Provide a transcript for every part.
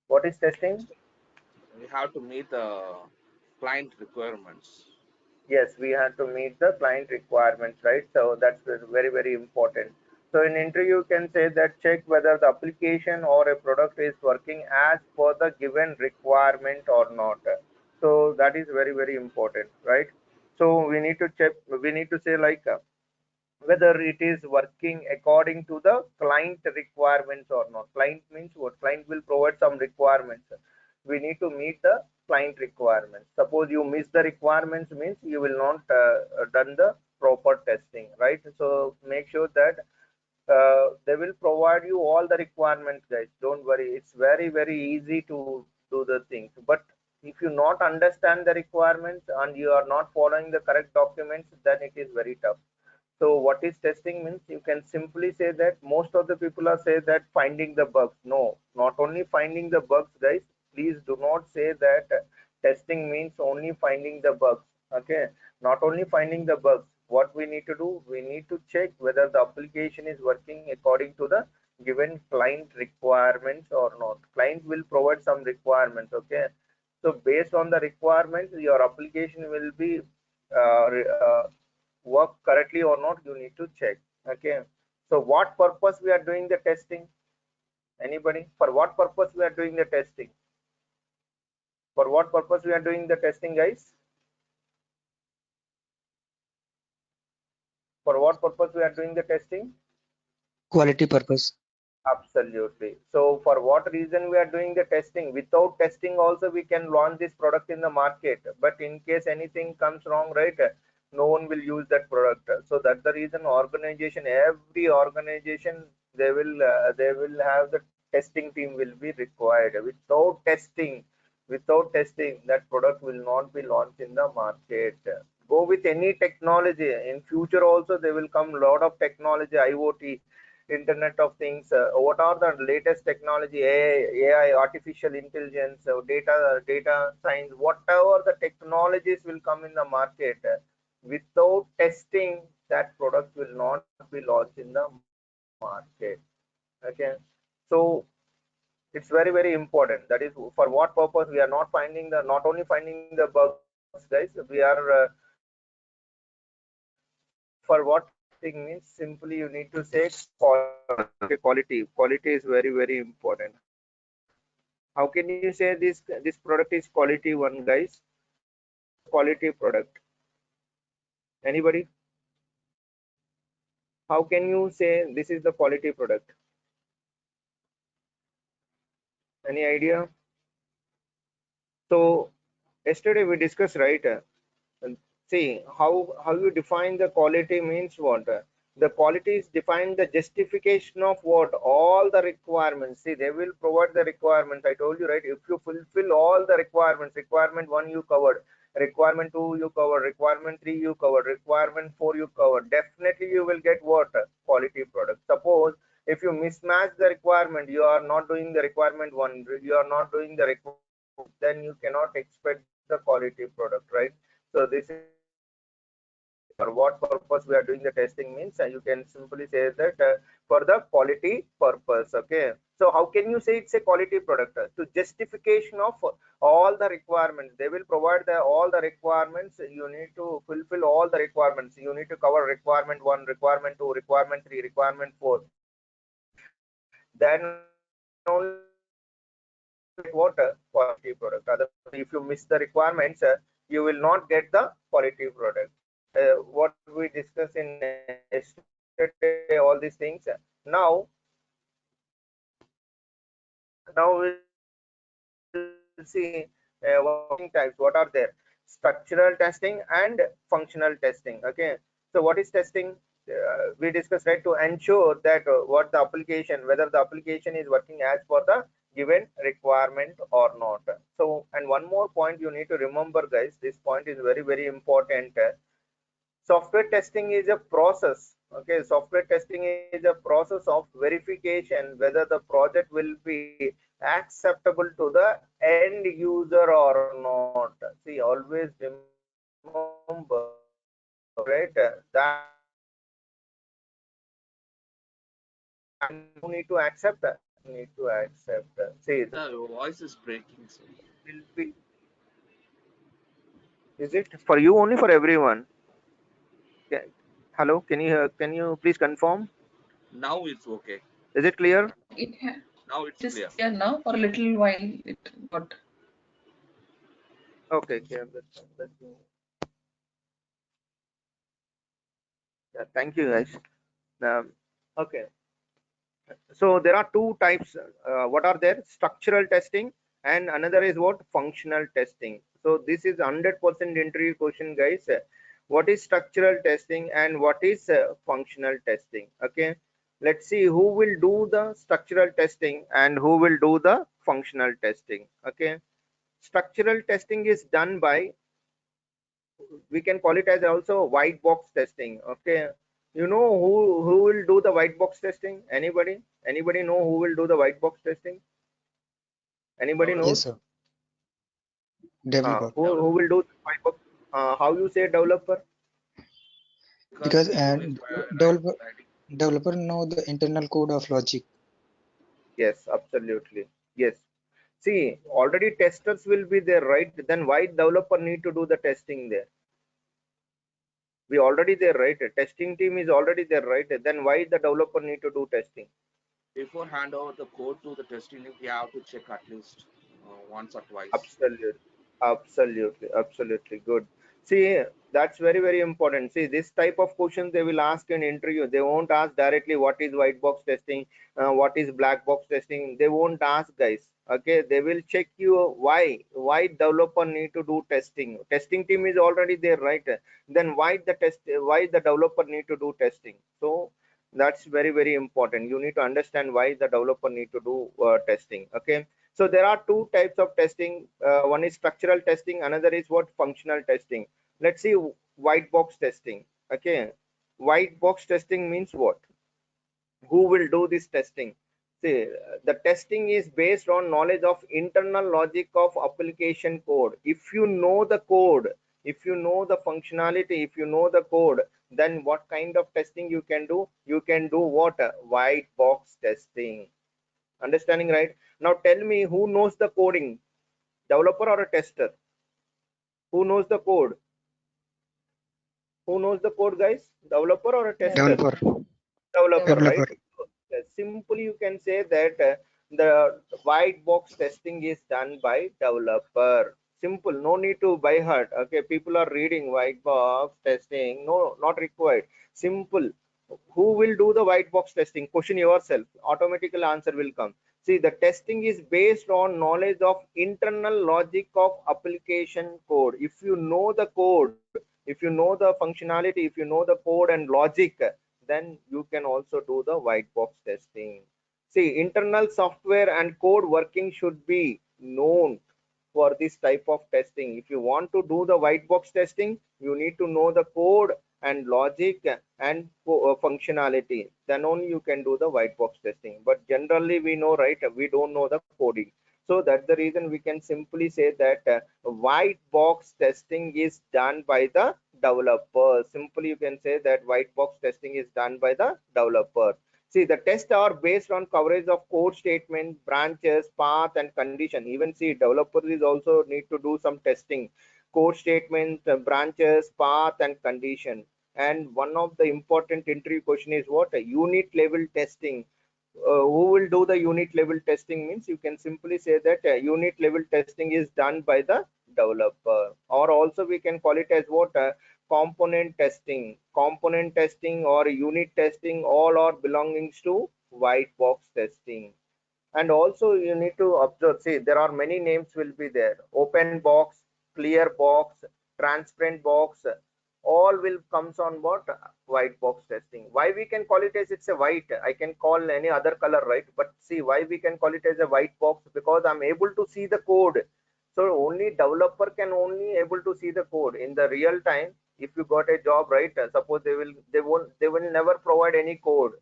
What is testing? We have to meet the client requirements. Yes, we have to meet the client requirements, right? So that's very, very important. So in interview, you can say that check whether the application or a product is working as per the given requirement or not. So that is very, very important, right? So we need to check, we need to say like whether it is working according to the client requirements or not. Client means what? Client will provide some requirements. We need to meet the client requirements. Suppose you miss the requirements means you will not done the proper testing, right? So make sure that they will provide you all the requirements, guys. Don't worry. It's very, very easy to do the things. But if you not understand the requirements and you are not following the correct documents, then it is very tough. So what is testing means? You can simply say that most of the people are say that finding the bugs. No, not only finding the bugs, guys. Please do not say that testing means only finding the bugs. Okay, not only finding the bugs. What we need to do, we need to check whether the application is working according to the given client requirements or not. Client will provide some requirements. Okay, so based on the requirements, your application will be work correctly or not, you need to check. Okay, so what purpose we are doing the testing? Anybody? For what purpose we are doing the testing? For what purpose we are doing the testing, guys? For what purpose we are doing the testing? Quality purpose. Absolutely. So for what reason we are doing the testing? Without testing also we can launch this product in the market, but in case anything comes wrong, right, no one will use that product. So that's the reason organization, every organization, they will have the testing team will be required. Without testing, that product will not be launched in the market. Go with any technology. In future also there will come lot of technology, IoT, Internet of Things. What are the latest technology? AI, artificial intelligence, data science, whatever the technologies will come in the market. Without testing, that product will not be launched in the market. Okay, so it's very, very important. That is for what purpose we are not finding the not only finding the bugs, guys. We are for what testing means. Simply you need to say quality. Okay, quality is very, very important. How can you say this product is quality one, guys? Quality product. Anybody? How can you say this is the quality product? Any idea? So yesterday we discussed, right? See how you define the quality means what? The quality is defined the justification of what? All the requirements. See, they will provide the requirements. I told you, right? If you fulfill all the requirements, requirement 1 you covered, requirement 2 you covered, requirement 3 you covered, requirement 4 you covered, definitely you will get what? Quality product. Suppose if you mismatch the requirement, you are not doing the requirement 1, you are not doing the requirement, then you cannot expect the quality product, right? So this is for what purpose we are doing the testing means, you can simply say that for the quality purpose. Okay, so how can you say it's a quality product? To justification of all the requirements, they will provide all the requirements. You need to fulfill all the requirements. You need to cover requirement 1, requirement 2, requirement 3, requirement 4. Then only get what? Quality product. Otherwise, if you miss the requirements, you will not get the quality product. What we discussed in yesterday, all these things. Now, now we'll see what are the testing types. What are there? Structural testing and functional testing. Okay. So what is testing? We discussed, right, to ensure that what the application, whether the application is working as per the given requirement or not. So, and one more point you need to remember, guys. This point is very, very important. Software testing is a process. Okay, software testing is a process of verification whether the project will be acceptable to the end user or not. See, always remember, right, that no need to accept, no need to accept, need to accept. See, Your voice is breaking. So. will be. Is it for you only for everyone? Hello, can you please confirm? Now it's okay. Is it clear? Now it's It is clear. clear now. For a little while, it got. Okay, okay. Yeah, thank you guys. Um, okay. So there are two types. What are there? Structural testing and another is what? Functional testing. So this is 100% interview question, guys. What is structural testing and what is functional testing? Okay. Let's see who will do the structural testing and who will do the functional testing. Okay. Structural testing is done by, we can call it as also white box testing. Okay, you know who will do the white box testing? Anybody know who will do the white box testing? Anybody Developer. Yes, knows? sir. Developer. Who Developer. will do the white box? How you say developer? Because Because we know if writing. developer know the internal code of logic. Yes, absolutely. Yes, see, already testers will be there, right? Then why developer need to do the testing there? We already there, right? Testing team is already there, right? Then why the developer need to do testing? Before hand over the code to the testing team, we have to check at least once or twice. Absolutely, absolutely good. See, that's very important. See, this type of questions they will ask in interview. They won't ask directly what is white box testing, what is black box testing. They won't ask, guys. Okay, they will check you why developer need to do testing. Testing team is already there, right? Then why the developer need to do testing? So that's very important. You need to understand why the developer need to do testing. Okay, so there are two types of testing. One is structural testing, another is what? Functional testing. Let's see white box testing. Okay, white box testing means what? Who will do this testing? See, the testing is based on knowledge of internal logic of application code. If you know the code, if you know the functionality, if you know the code, then what kind of testing you can do? You can do what? White box testing. Understanding, right? Now tell me, who knows the coding? Developer or a tester? Who knows the code? Who knows the code, guys? Developer or a tester? Developer. Developer. Developer, right? Developer. Developer. Simply you can say that the white box testing is done by developer. Simple, no need to by heart. Okay, people are reading white box testing, no, not required. Simple. Who will do the white box testing? Question yourself, automatically answer will come. See, the testing is based on knowledge of internal logic of application code. If you know the code, if you know the functionality, if you know the code and logic, then you can also do the white box testing. See, internal software and code working should be known for this type of testing. If you want to do the white box testing, you need to know the code and logic and functionality. Then only you can do the white box testing. But generally, we know, right? We don't know the coding. So that's the reason we can simply say that white box testing is done by the developer. Simply, you can say that white box testing is done by the developer. See, the tests are based on coverage of code statement, branches, path, and condition. Even see, developers is also need to do some testing. Code statement, branches, path, and condition. And one of the important interview question is what? Unit level testing. Who will do the unit level testing means you can simply say that unit level testing is done by the developer, or also we can call it as what? Component testing or unit testing, all are belongings to white box testing. And also you need to observe, see, there are many names will be there: open box, clear box, transparent box, all will comes on what? White box testing. Why we can call it as it's a white? I can call any other color, right? But see, why we can call it as a white box? Because I'm able to see the code. So only developer can only able to see the code in the real time. If you got a job, right, suppose they will never provide any code.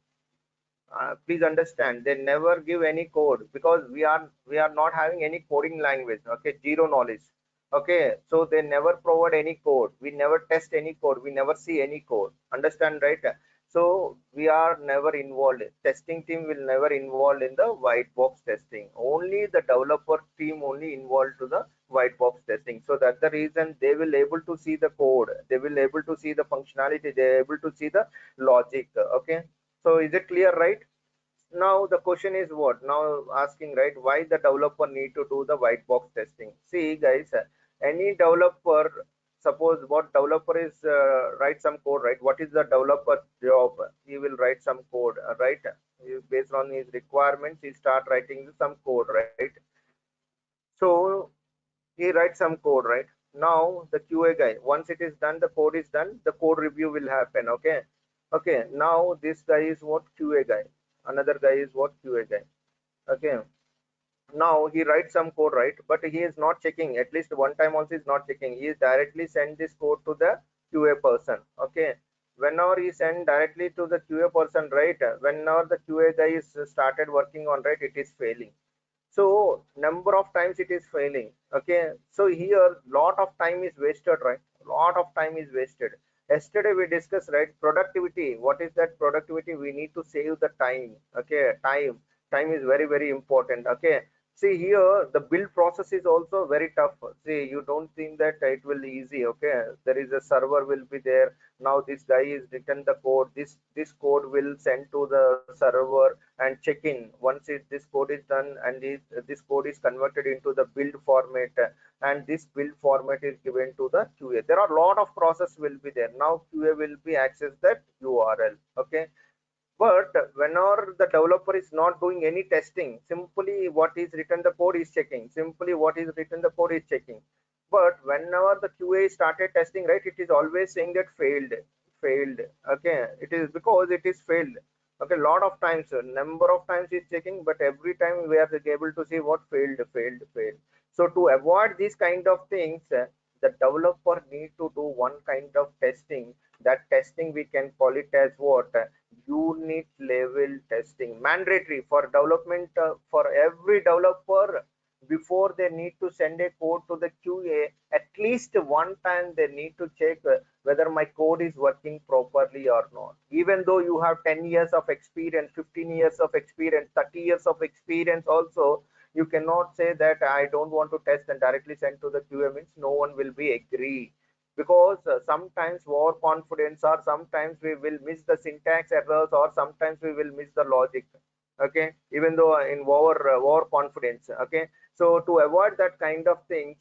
Please understand, they never give any code because we are not having any coding language. Okay, zero knowledge. Okay, so they never provide any code, we never test any code, we never see any code. Understand, right? So we are never involved. Testing team will never involved in the white box testing. Only the developer team only involved to the white box testing. So that's the reason they will able to see the code. They will able to see the functionality. They are able to see the logic. Okay. So is it clear, right? Now the question is what? Now asking, right, why the developer need to do the white box testing? See guys, any developer, suppose what developer is write some code, right? What is the developer job? He will write some code, right? Based on his requirements, he start writing some code, right? So he writes some code, right? Now the QA guy, once it is done, the code is done, the code review will happen. Okay. Okay, now this guy is what? QA guy. Another guy is what? QA guy. Okay, now he writes some code, right? But he is not checking, at least one time also is not checking. He is directly send this code to the QA person. Okay, whenever he send directly to the QA person, right, whenever the QA guy is started working on, right, it is failing. So number of times it is failing. Okay, so here lot of time is wasted, right? Lot of time is wasted. Yesterday we discussed, right, productivity. What is that productivity? We need to save the time. Okay, time is very very important. Okay, see here the build process is also very tough. See, you don't think that it will be easy. Okay, there is a server will be there. Now this guy is written the code. This code will send to the server and check in. Once this code is done and this code is converted into the build format, and this build format is given to the QA. There are a lot of process will be there. Now QA will be access that URL. Okay, but whenever the developer is not doing any testing, simply what is written the code is checking. Simply what is written the code is checking. But whenever the QA started testing, right, it is always saying that failed. Okay, it is because it is failed. Okay, lot of times, number of times is checking, but every time we are able to see what failed. So to avoid these kind of things, the developer need to do one kind of testing. That testing we can call it as what? Unit level testing, mandatory for development, for every developer. Before they need to send a code to the QA, at least one time they need to check whether my code is working properly or not. Even though you have 10 years of experience, 15 years of experience, 30 years of experience also, you cannot say that I don't want to test and directly send to the QA. Means no one will be agree, because sometimes overconfidence, or sometimes we will miss the syntax errors, or sometimes we will miss the logic. Okay, even though in overconfidence. Okay, so to avoid that kind of things,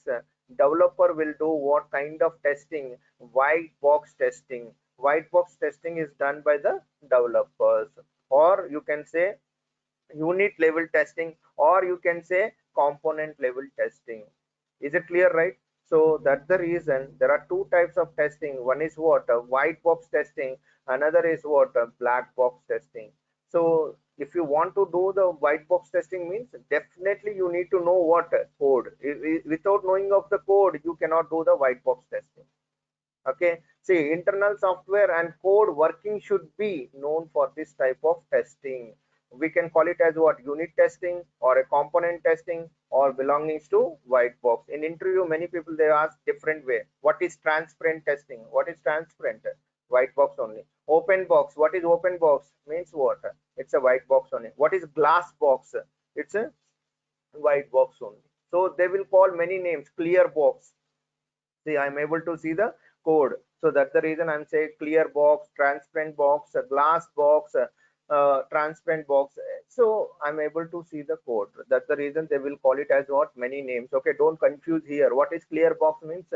developer will do what kind of testing? White box testing. White box testing is done by the developers, or you can say unit level testing, or you can say component level testing. Is it clear, right? So that's the reason there are two types of testing. One is what? White box testing. Another is what? Black box testing. So if you want to do the white box testing, means definitely you need to know what? Code. Without knowing of the code, you cannot do the white box testing. Okay, see, internal software and code working should be known for this type of testing. We can call it as what? Unit testing, or a component testing, or belongings to white box. In interview, many people they ask different way. What is transparent testing? What is transparent? White box only. Open box. What is open box? Means what? It's a white box only. What is glass box? It's a white box only. So they will call many names. Clear box. See, I'm able to see the code. So that's the reason I'm saying clear box, transparent box, a glass box, transparent box. So I'm able to see the code. That's the reason they will call it as what? Many names. Okay, don't confuse here. What is clear box means?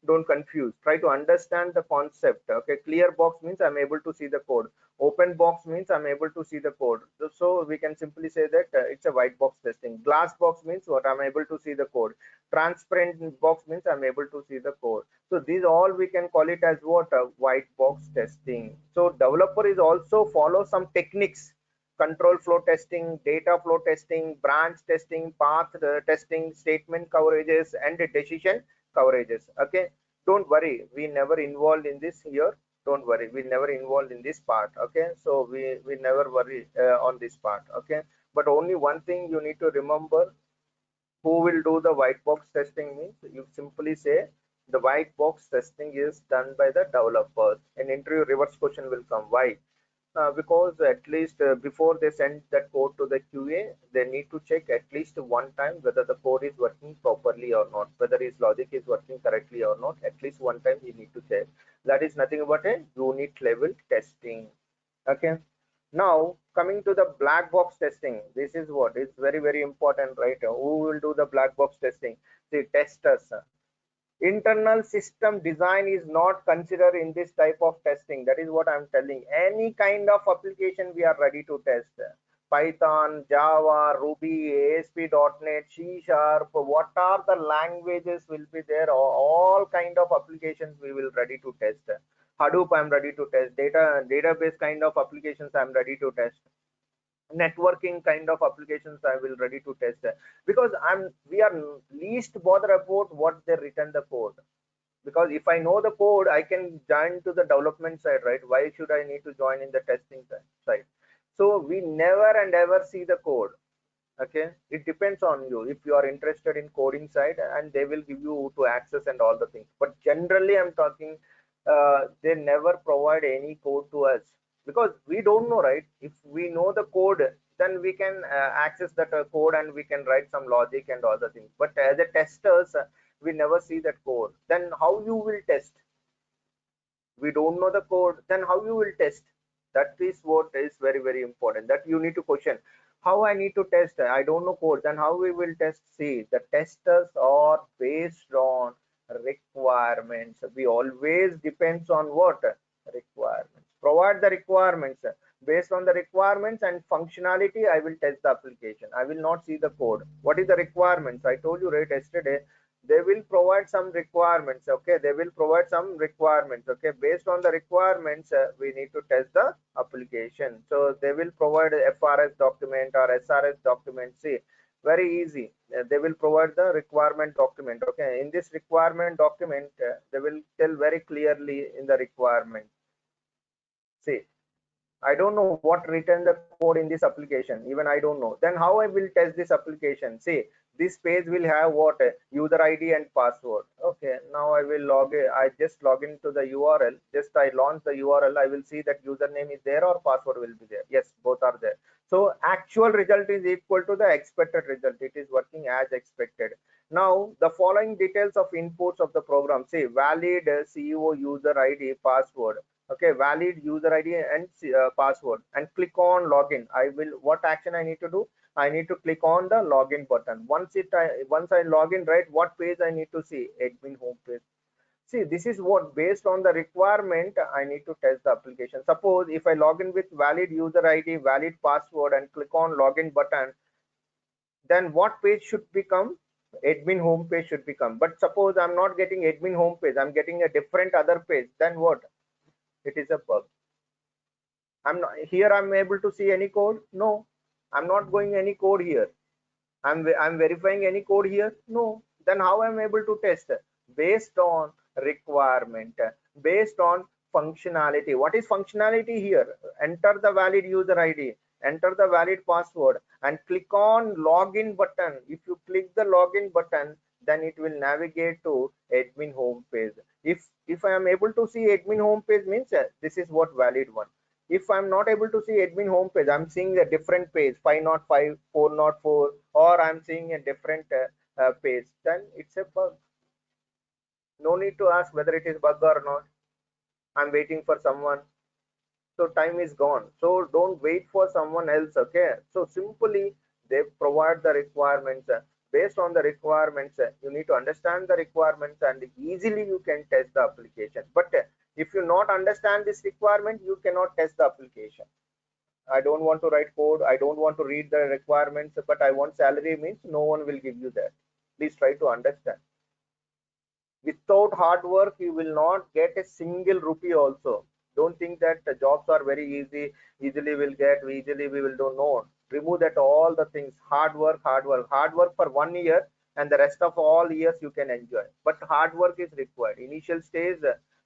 Don't confuse. Try to understand the concept. Okay, clear box means I'm able to see the code. Open box means I'm able to see the code. So we can simply say that it's a white box testing. Glass box means what? I'm able to see the code. Transparent box means I'm able to see the code. So these all we can call it as what? White box testing. So developer is also follow some techniques: control flow testing, data flow testing, branch testing, path testing, statement coverages, and decision coverages. Okay, don't worry, we never involved in this here. Don't worry, we never involved in this part. Okay, so we never worry on this part. Okay, but only one thing you need to remember: who will do the white box testing? Means you simply say the white box testing is done by the developers. An interview reverse question will come. Why? because at least before they send that code to the QA, they need to check at least one time whether the code is working properly or not, whether his logic is working correctly or not. At least one time you need to check. That is nothing but a unit level testing. Okay. Now coming to the black box testing, this is what is very important, right? Who will do the black box testing? The testers. Internal system design is not considered in this type of testing. That is what I'm telling. Any kind of application we are ready to test. Python, Java, Ruby, ASP.NET, C Sharp, what are the languages will be there, all kind of applications we will ready to test. Hadoop I'm ready to test, database kind of applications I'm ready to test, networking kind of applications I will ready to test, because we are least bothered about what they written the code, because if I know the code I can join to the development side, right? Why should I need to join in the testing side? So we never and ever see the code. Okay, it depends on you if you are interested in coding side, and they will give you to access and all the things, but generally I'm talking, they never provide any code to us, because we don't know, right? If we know the code, then we can access that code and we can write some logic and all the things, but as a testers, we never see that code. Then how you will test? We don't know the code, then how you will test? That is what is very important, that you need to question. How I need to test? I don't know code, then how we will test? See, the testers are based on requirements. We always depends on what? Requirements. Provide the requirements. Based on the requirements and functionality, I will test the application. I will not see the code. What is the requirements? I told you right yesterday, they will provide some requirements. Okay, they will provide some requirements. Okay, based on the requirements, we need to test the application. So they will provide a FRS document or SRS document. See, very easy. They will provide the requirement document. Okay, in this requirement document, they will tell very clearly in the requirement. See, I don't know what written the code in this application. Even I don't know. Then how I will test this application? See, this page will have what? User ID and password. Okay, now I will log in. I just log into the URL. Just I launch the URL. I will see that username is there or password will be there. Yes, both are there. So actual result is equal to the expected result. It is working as expected. Now the following details of inputs of the program. Say valid CEO user ID password. Okay, valid user ID and password, and click on login. I will, what action I need to do? I need to click on the login button. Once I log in, right, what page I need to see? Admin home page. See, this is what, based on the requirement, I need to test the application. Suppose if I log in with valid user ID, valid password, and click on login button, then what page should become? Admin home page should become. But suppose I'm not getting admin home page, I'm getting a different other page, then what? It is a bug. I'm not here, I'm able to see any code? No, I'm not going any code here. I'm verifying any code here? No. Then how I'm able to test? Based on requirement, based on functionality. What is functionality here? Enter the valid user ID, enter the valid password, and click on login button. If you click the login button, then it will navigate to admin home page. If I am able to see admin home page, means this is what valid one. If I'm not able to see admin home page, I'm seeing a different page, 505, 404, or I'm seeing a different page, then it's a bug. No need to ask whether it is bug or not. I'm waiting for someone, so time is gone. So don't wait for someone else. Okay, so simply they provide the requirements. Based on the requirements, you need to understand the requirements, and easily you can test the application. But if you not understand this requirement, you cannot test the application. I don't want to write code, I don't want to read the requirements, but I want salary, means no one will give you that. Please try to understand. Without hard work, you will not get a single rupee also. Don't think that the jobs are very easily we'll get, easily we will do. No, remove that all the things. Hard work for 1 year, and the rest of all years you can enjoy. But hard work is required. Initial stage,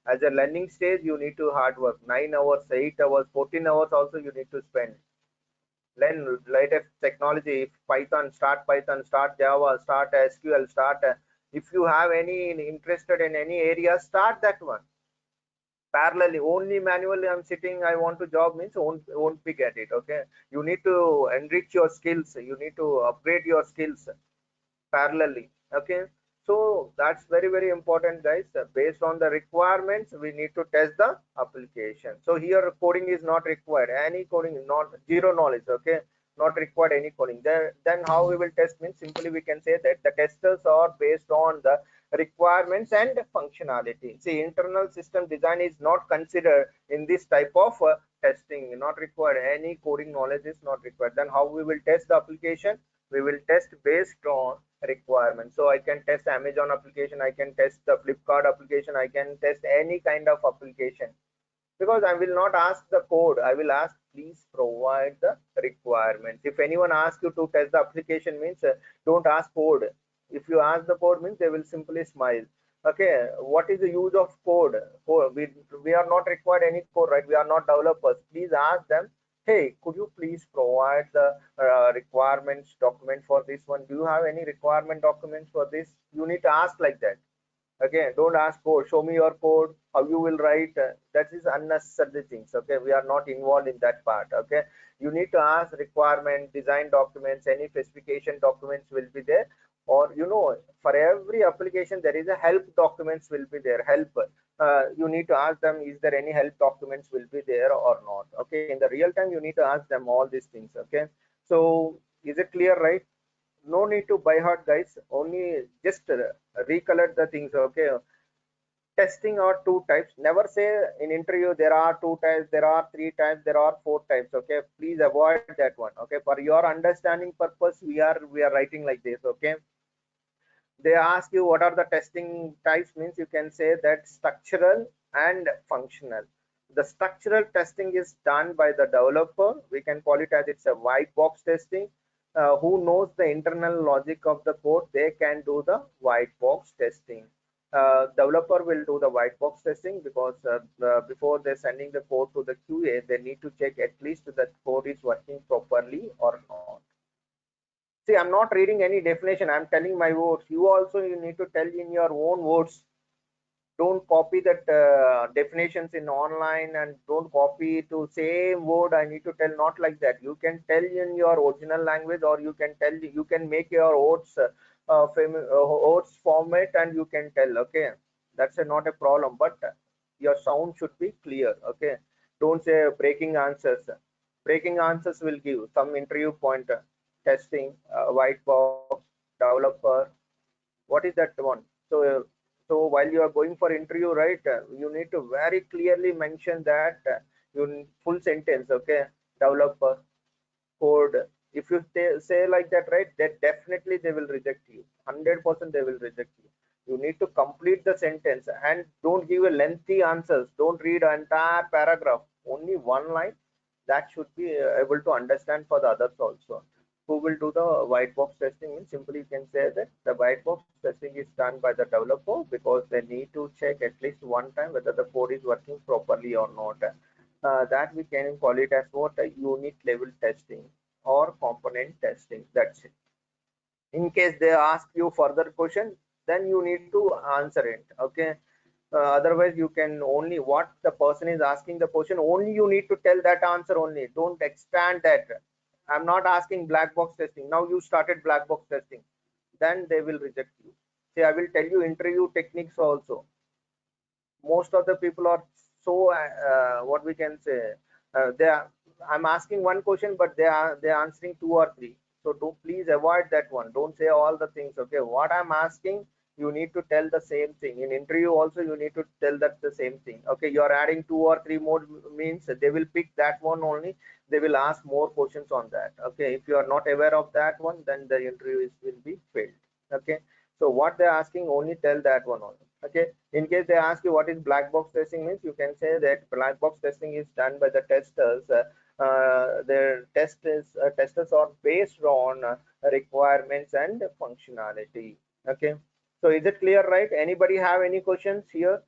as a learning stage, you need to hard work. 9 hours, 8 hours, 14 hours also you need to spend. Learn latest technology. Python, start Java, start SQL, start. If you have any interested in any area, start that one. parallelly. Only manually I'm sitting, I want to job means won't be get it. Okay, you need to enrich your skills, you need to upgrade your skills parallelly. Okay, so that's very important, guys. Based on the requirements, we need to test the application. So here coding is not required, any coding, not zero knowledge. Okay, not required any coding there. Then how we will test means simply we can say that the testers are based on the requirements and functionality. See, internal system design is not considered in this type of testing, not required, any coding knowledge is not required. Then how we will test the application? We will test based on requirements. So I can test Amazon application, I can test the Flipkart application, I can test any kind of application, because I will not ask the code, I will ask please provide the requirements. If anyone asks you to test the application means don't ask code. If you ask the code means they will simply smile. Okay, what is the use of code? We are not required any code, right? We are not developers. Please ask them, hey, could you please provide the requirements document for this one? Do you have any requirement documents for this? You need to ask like that. Okay, don't ask code, show me your code, how you will write. That is unnecessary things. Okay, we are not involved in that part. Okay, you need to ask requirement, design documents, any specification documents will be there. Or for every application there is a help documents will be there. Help, you need to ask them, is there any help documents will be there or not? Okay, in the real time you need to ask them all these things. Okay, so is it clear, right? No need to by heart, guys, only just recollect the things. Okay, testing are two types. Never say in interview there are two types, there are three types, there are four types. Okay, please avoid that one. Okay, for your understanding purpose we are writing like this. Okay, they ask you what are the testing types means you can say that structural and functional. The structural testing is done by the developer. We can call it as it's a white box testing. Who knows the internal logic of the code, they can do the white box testing. Developer will do the white box testing because before they're sending the code to the QA, they need to check at least that code is working properly or not. See, I'm not reading any definition, I'm telling my words. You also, you need to tell in your own words. Don't copy that definitions in online, and don't copy to same word I need to tell. Not like that. You can tell in your original language, or you can tell, you can make your words words format and you can tell. Okay, that's not a problem, but your sound should be clear. Okay, don't say breaking answers. Breaking answers will give some interview point. Testing, white box, developer, what is that one? So while you are going for interview, right, you need to very clearly mention that you full sentence. Okay, developer, code. If you say like that, right, that definitely they will reject you. 100% they will reject you. You need to complete the sentence and don't give a lengthy answers. Don't read an entire paragraph. Only one line. That should be able to understand for the others also. Who will do the white box testing? Means simply you can say that the white box testing is done by the developer because they need to check at least one time whether the code is working properly or not. That we can call it as what a unit level testing or component testing. That's it. In case they ask you further question, then you need to answer it. Okay, otherwise you can only what the person is asking the question, only you need to tell that answer only. Don't expand that. I'm not asking black box testing. Now you started black box testing, then they will reject you. See, I will tell you interview techniques also. Most of the people are so what we can say, they are, I'm asking one question but they're answering two or three. So do please avoid that one. Don't say all the things. Okay, what I'm asking, you need to tell the same thing. In interview also you need to tell that the same thing. Okay, you are adding two or three more means they will pick that one only. They will ask more questions on that. Okay, if you are not aware of that one, then the interview will be failed. Okay, so what they're asking, only tell that one only. Okay, in case they ask you what is black box testing means, you can say that black box testing is done by the testers. Their testers are based on requirements and functionality. Okay, so is it clear, right? Anybody have any questions here?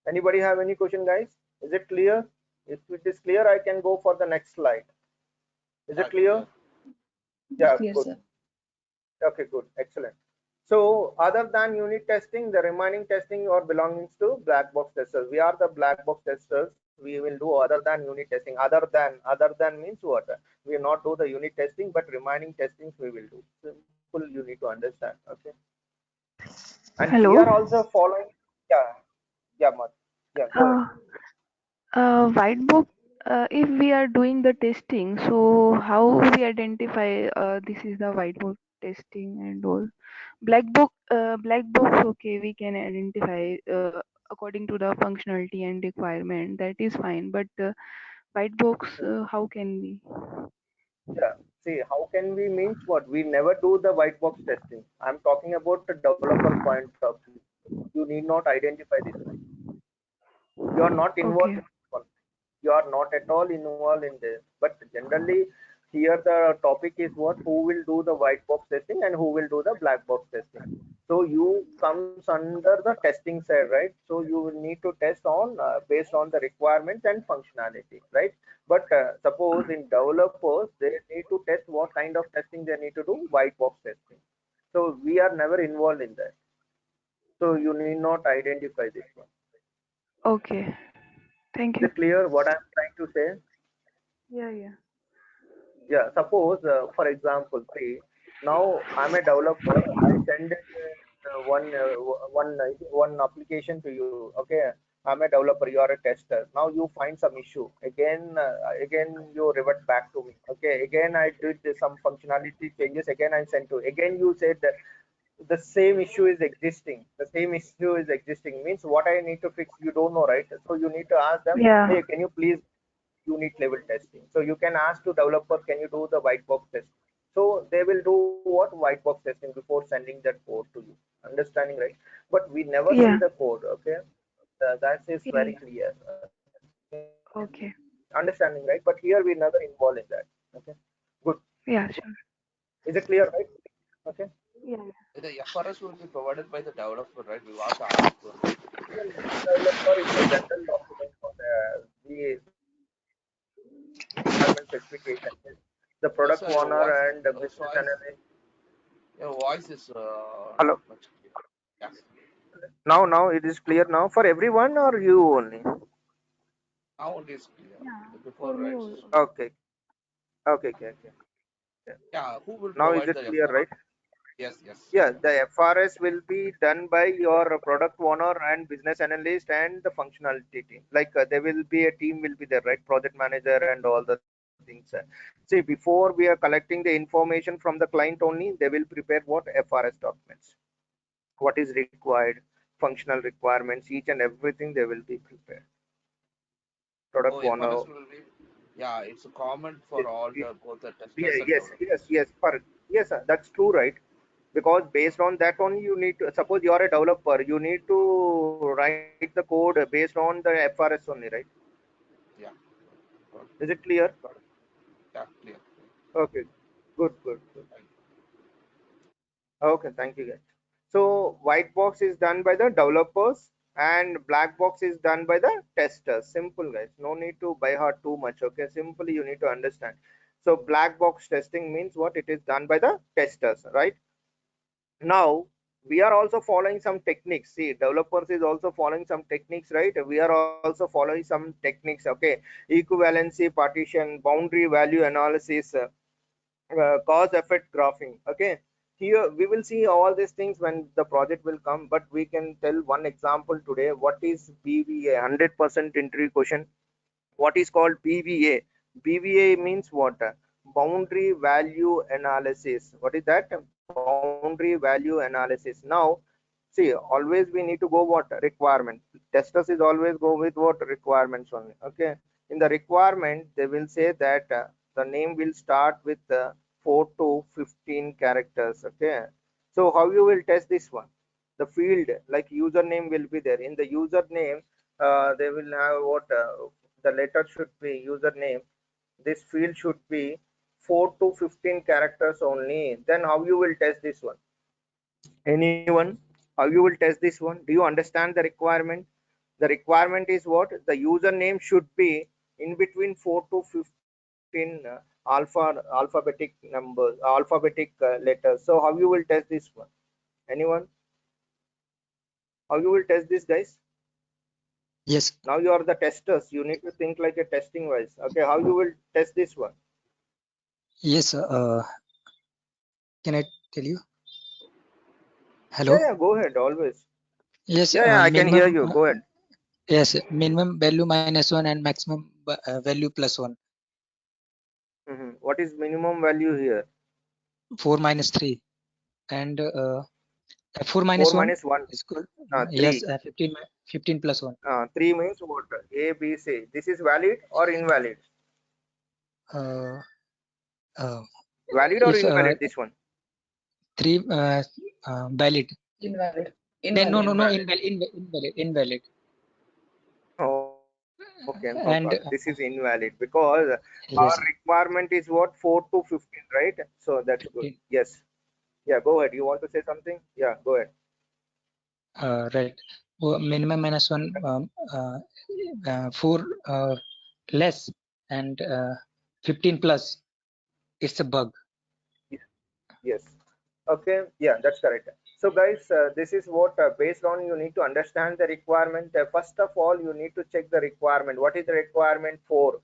Anybody have any question, guys? Is it clear? If it is clear, I can go for the next slide. Is it clear? Yeah, Clear, good. sir. Okay, good, excellent. So other than unit testing, the remaining testing or belongs to black box testers. We are the black box testers. We will do other than unit testing. Other than means what? We will not do the unit testing, but remaining testings we will do. Simple, you need to understand. Okay. And we are Hello. also following. Yeah, yeah, yeah. Go ahead. Uh, White box. If we are doing the testing, so how we identify this is the white box testing and all? Black box. Okay, we can identify according to the functionality and requirement. That is fine. But white box, how can we? Yeah. See, how can we means what? We never do the white box testing. I'm talking about the developer point of view. You need not identify this one. You are not involved in Okay. this one. You are not at all involved in this. But generally, here the topic is what? Who will do the white box testing and who will do the black box testing. So you comes under the testing side, right? So you will need to test on based on the requirements and functionality, right? But suppose in developers, they need to test what kind of testing they need to do, white box testing. So we are never involved in that. So you need not identify this one. Okay. Thank Is you. it clear what I'm trying to say? Yeah. Yeah. Yeah, suppose, for example, see, now I'm a developer. I send one application to you. Okay, I'm a developer. You are a tester. Now you find some issue. Again you revert back to me. Okay, again I did some functionality changes. Again I sent to. Again you said that the same issue is existing. The same issue is existing means what I need to fix. You don't know, right? So you need to ask them. Yeah. Hey, can you please unit level testing. So you can ask to developer, can you do the white box test? So they will do what white box testing before sending that code to you. Understanding, right? But we never see Yeah. the code. Okay, that is very Yeah. clear. Okay, Okay. understanding, right? But here we never involve in that. Okay, good. Yeah. Sure. Is it clear, right? Okay. Yeah. The FRS will be provided by the developer, right? We have to ask for it. Even developer is a general document for the requirement specification. The product Yes, sir. owner and the business analyst. Your voice is Hello. not much clear. Yeah. Now it is clear now for everyone or you only? Now it is clear. Yeah. Before, For me right? also. Okay, okay. Yeah. Yeah. Who will Now is provide it the clear, FRS? right? Yes, yes. Yeah, the FRS will be done by your product owner and business analyst and the functionality team. Like there will be a team will be there, right? Project manager and all the things. See, before we are collecting the information from the client only, they will prepare what FRS documents, what is required, functional requirements, each and everything they will be prepared. Product Oh, owner. FRS will be. Yeah, it's a common Yes, for all the both the yeah, testers and yes, yes, developers. yes. Yes, sir, that's true, right? Because based on that only you need to suppose you are a developer, you need to write the code based on the FRS only, right? Yeah. Got it. Is it clear? Yeah, clear. Okay, good. Thank Okay, thank you guys. So white box is done by the developers and black box is done by the testers. Simple guys, no need to by heart too much. Okay, simply you need to understand. So black box testing means what? It is done by the testers, right? Now we are also following some techniques. See, developers is also following some techniques, right? We are also following some techniques. Okay, equivalency partition, boundary value analysis, cause effect graphing. Okay, here we will see all these things when the project will come, but we can tell one example today. What is BVA? 100% interview question. What is called BVA? BVA means what? Boundary value analysis. What is that? Boundary value analysis. Now, see, always we need to go what? Requirement. Testers is always go with what? Requirements only. Okay. In the requirement, they will say that the name will start with 4 to 15 characters. Okay. So how you will test this one? The field like username will be there. In the username, they will have what? The letter should be username. This field should be 4 to 15 characters only. Then how you will test this one? Anyone? How you will test this one? Do you understand the requirement? The requirement is what? The username should be in between 4 to 15 alphabetic numbers, alphabetic letters. So how you will test this one? Anyone? How you will test this, guys? Yes. Now you are the testers. You need to think like a testing wise. Okay, how you will test this one? Yes. Can I tell you? Hello. Yeah, go ahead. Always. Yes. Yeah, I can hear Minimum. you. Go ahead. Yes. Minimum value -1 and maximum value +1. What is minimum value here? 4 - 3 and 4 4 - 1 minus 1. is good. Yes. 3. 15 + 1. 3 means what? A, B, C. This is valid or invalid? Uh, uh, Valid or if invalid, this one? 3 valid. Invalid. Then no, Invalid. invalid. Oh, okay, no And problem. This is invalid because our yes, requirement is what? 4 to 15, right? So that's good. 15. Yes. Yeah, go ahead. You want to say something? Yeah, go ahead. Right. Minimum -1, 4 less and 15 plus. It's a bug. Yes. Okay. Yeah, that's correct. So, guys, this is what based on you need to understand the requirement. First of all, you need to check the requirement. What is the requirement for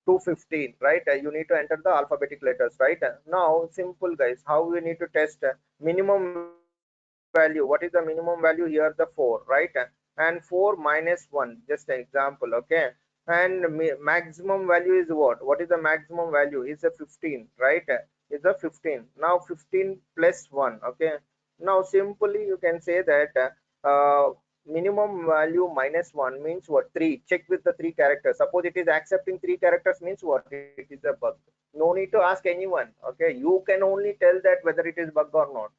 215, right? You need to enter the alphabetic letters, right? Now, simple, guys. How we need to test minimum value? What is the minimum value here? The 4, right? And 4 minus 1, just an example, okay? And maximum value is what? What is the maximum value? Is a 15, right? Is a 15. Now 15 plus 1, okay? Now simply you can say that minimum value -1 means what? 3. Check with the 3 characters. Suppose it is accepting 3 characters means what? It is a bug. No need to ask anyone, okay? You can only tell that whether it is bug or not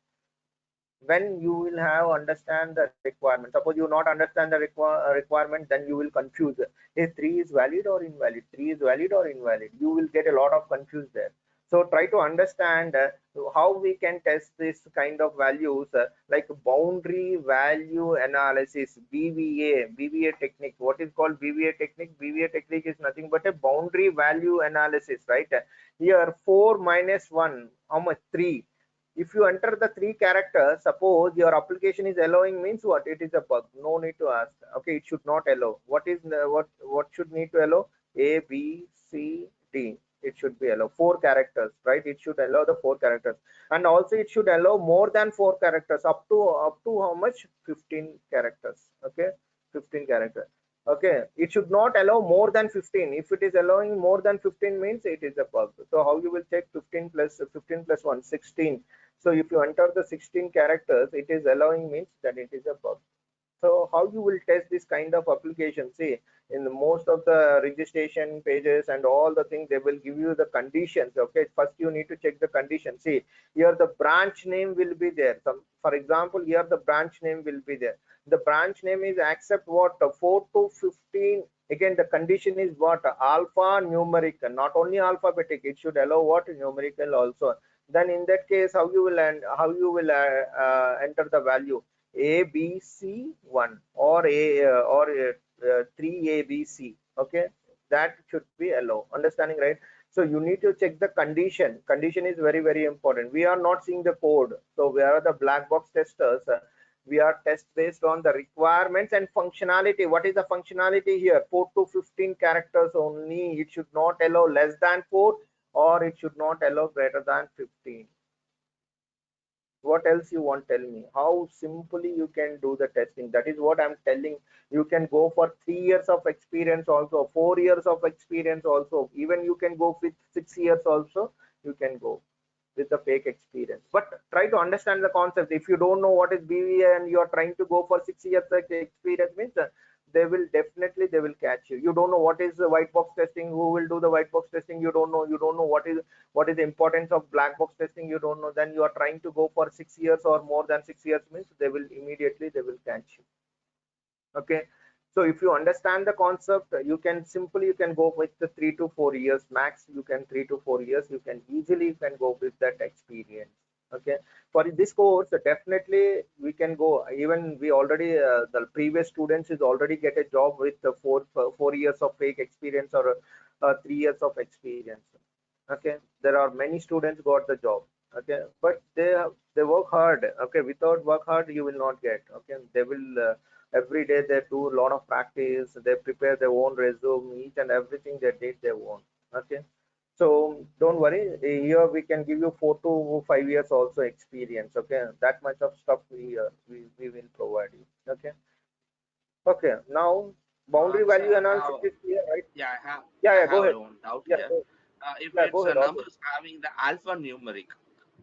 when you will have understand the requirement. Suppose you not understand the requirement, then you will confuse if 3 is valid or invalid, 3 is valid or invalid, you will get a lot of confuse there. So try to understand how we can test this kind of values, like boundary value analysis, BVA technique. What is called BVA technique? BVA technique is nothing but a boundary value analysis, right? Here 4 minus 1, how much? 3. If you enter the 3 characters, suppose your application is allowing means what? It is a bug. No need to ask. Okay, it should not allow. What should need to allow? A, B, C, D. It should be allow 4 characters, right? It should allow the 4 characters, and also it should allow more than 4 characters, up to how much? 15 characters. Okay, 15 characters. Okay, it should not allow more than 15. If it is allowing more than 15 means it is a bug. So how you will check? 15 plus 15 plus 1, 16. So if you enter the 16 characters, it is allowing means that it is a bug. So how you will test this kind of application? See, in the most of the registration pages and all the things, they will give you the conditions. Okay, first you need to check the condition. See, here the branch name will be there. For example, here the branch name will be there. The branch name is accept what? 4 to 15. Again, the condition is what? Alpha numerical, not only alphabetic. It should allow what? Numerical also. Then in that case, how you will enter the value? ABC1 or 3ABC. Okay, that should be allow. Understanding, right? So you need to check the condition. Condition is very, very important. We are not seeing the code, so we are the black box testers. We are test based on the requirements and functionality. What is the functionality here? 4 to 15 characters only. It should not allow less than 4, or it should not allow greater than 15. What else you want? Tell me how simply you can do the testing. That is what I'm telling. You can go for 3 years of experience also, 4 years of experience also, even you can go with 6 years also. You can go with the fake experience, but try to understand the concept. If you don't know what is BVA and you are trying to go for 6 years experience means they will catch you. You don't know what is the white box testing, who will do the white box testing, you don't know. You don't know what is the importance of black box testing, you don't know. Then you are trying to go for 6 years or more than 6 years means they will catch you. Okay, so if you understand the concept, you can go with the 3 to 4 years max. You can 3 to 4 years, you can easily go with that experience. Okay, for this course definitely we can go. Even we already the previous students is already get a job with the 4 years of fake experience, or 3 years of experience. Okay, there are many students got the job. Okay, but they work hard. Okay, without work hard you will not get. Okay, they will every day they do a lot of practice, they prepare their own resume, each and everything they did their own. Okay, so don't worry, here we can give you 4 to 5 years also experience. Okay, that much of stuff we will provide you. Okay. Okay, now boundary Sir, value I analysis have is clear, right? yeah, Yeah, I yeah, go have ahead. one doubt Yeah, here. If yeah, it's go a ahead, okay. numbers having the alphanumeric,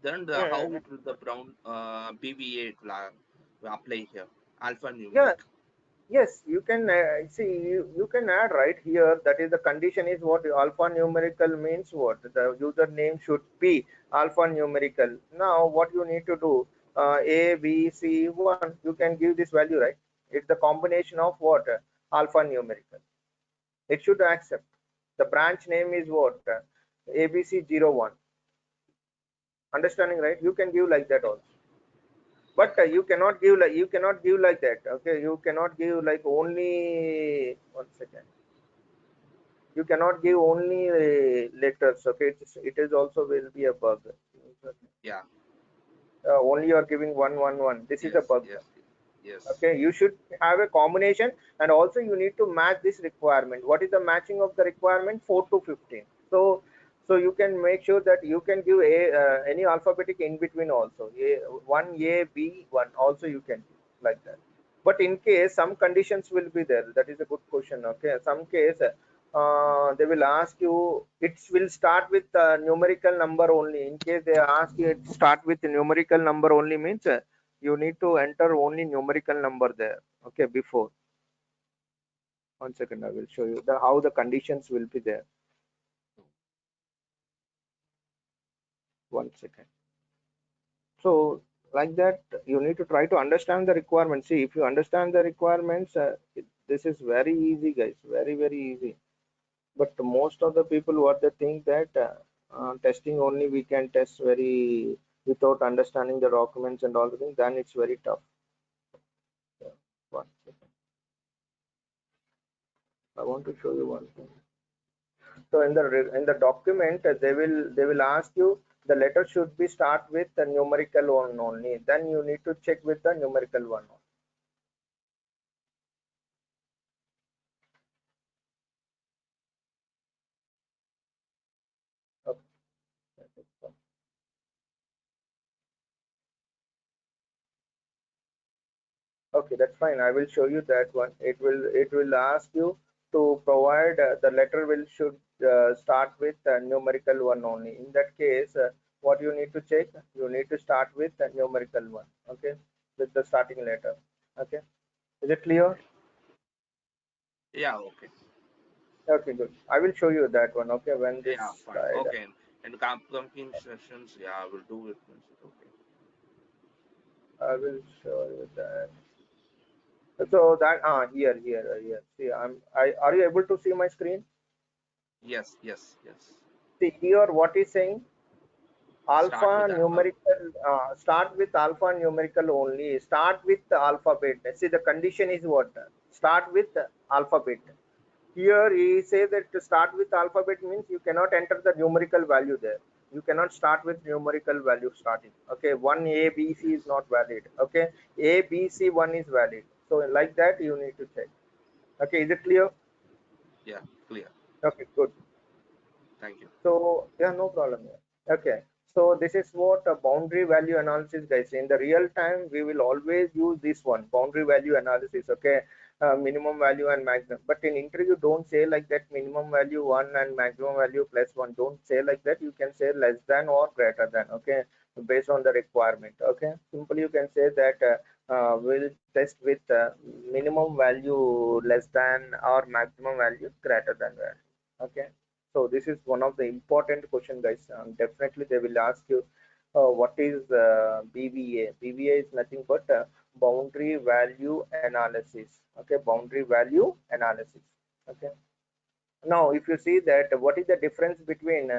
then how Mm-hmm. it will the brown BVA it will apply here? Yeah, Alphanumeric. yes, you can see, you can add right here. That is the condition is what alphanumerical means. What the username should be alphanumerical. Now, what you need to do, A, B, C, 1. You can give this value, right? It's the combination of what alphanumerical. It should accept. The branch name is what ABC01. Understanding, right? You can give like that also. But Okay, you cannot give like that. Okay, you cannot give like only 1 second. You cannot give only letters. Okay, it is also will be a bug. yeah, Only you are giving 111. This is a yes, bug. yes, yes. Okay, you should have a combination, and also you need to match this requirement. What is the matching of the requirement? 4 to 15. So you can make sure that you can give a any alphabetic in between also. A, 1 A B 1 also you can do like that. But in case some conditions will be there, that is a good question. Okay, some case they will ask you, it will start with numerical number only. In case they ask you it start with numerical number only means you need to enter only numerical number there. Okay, before 1 second I will show you how the conditions will be there. 1 second. So like that you need to try to understand the requirements. See, if you understand the requirements, this is very easy, guys, very easy. But most of the people what they think that testing only we can test very without understanding the documents and all the things, then it's very tough. Yeah. 1 second, I want to show you one thing. So in the document they will ask you the letter should be start with the numerical one only. Then you need to check with the numerical one. Okay. Okay, that's fine. I will show you that one. It will ask you to provide the letter will should start with numerical one only. In that case, what you need to check? You need to start with numerical one. Okay, with the starting letter. Okay, is it clear? Yeah, okay. Okay, good. I will show you that one. Okay, when this Yeah, fine. slide, Okay. And company sessions, yeah, I will do it. Okay. I will show you that. So that here. See, are you able to see my screen? Yes, yes, yes. See here, what is saying? Start Alpha with alpha. numerical, start with alpha numerical only. Start with the alphabet. See, the condition is what? Start with the alphabet. Here he says that to start with alphabet means you cannot enter the numerical value there. You cannot start with numerical value starting. Okay, one A B C is Yes. not valid. Okay, A B C one is valid. So like that you need to check. Okay, is it clear? Yeah, clear. Okay, good. Thank you. So yeah, no problem here. Okay, so this is what a boundary value analysis, guys. In the real time, we will always use this one, boundary value analysis. Okay, minimum value and maximum. But in interview, don't say like that. Minimum value 1 and maximum value +1. Don't say like that. You can say less than or greater than. Okay, based on the requirement. Okay, simply you can say that we'll test with minimum value less than or maximum value greater than that. Okay, so this is one of the important question, guys. Definitely they will ask you what is BVA. BVA is nothing but boundary value analysis. Okay, boundary value analysis. Okay. Now, if you see that, what is the difference between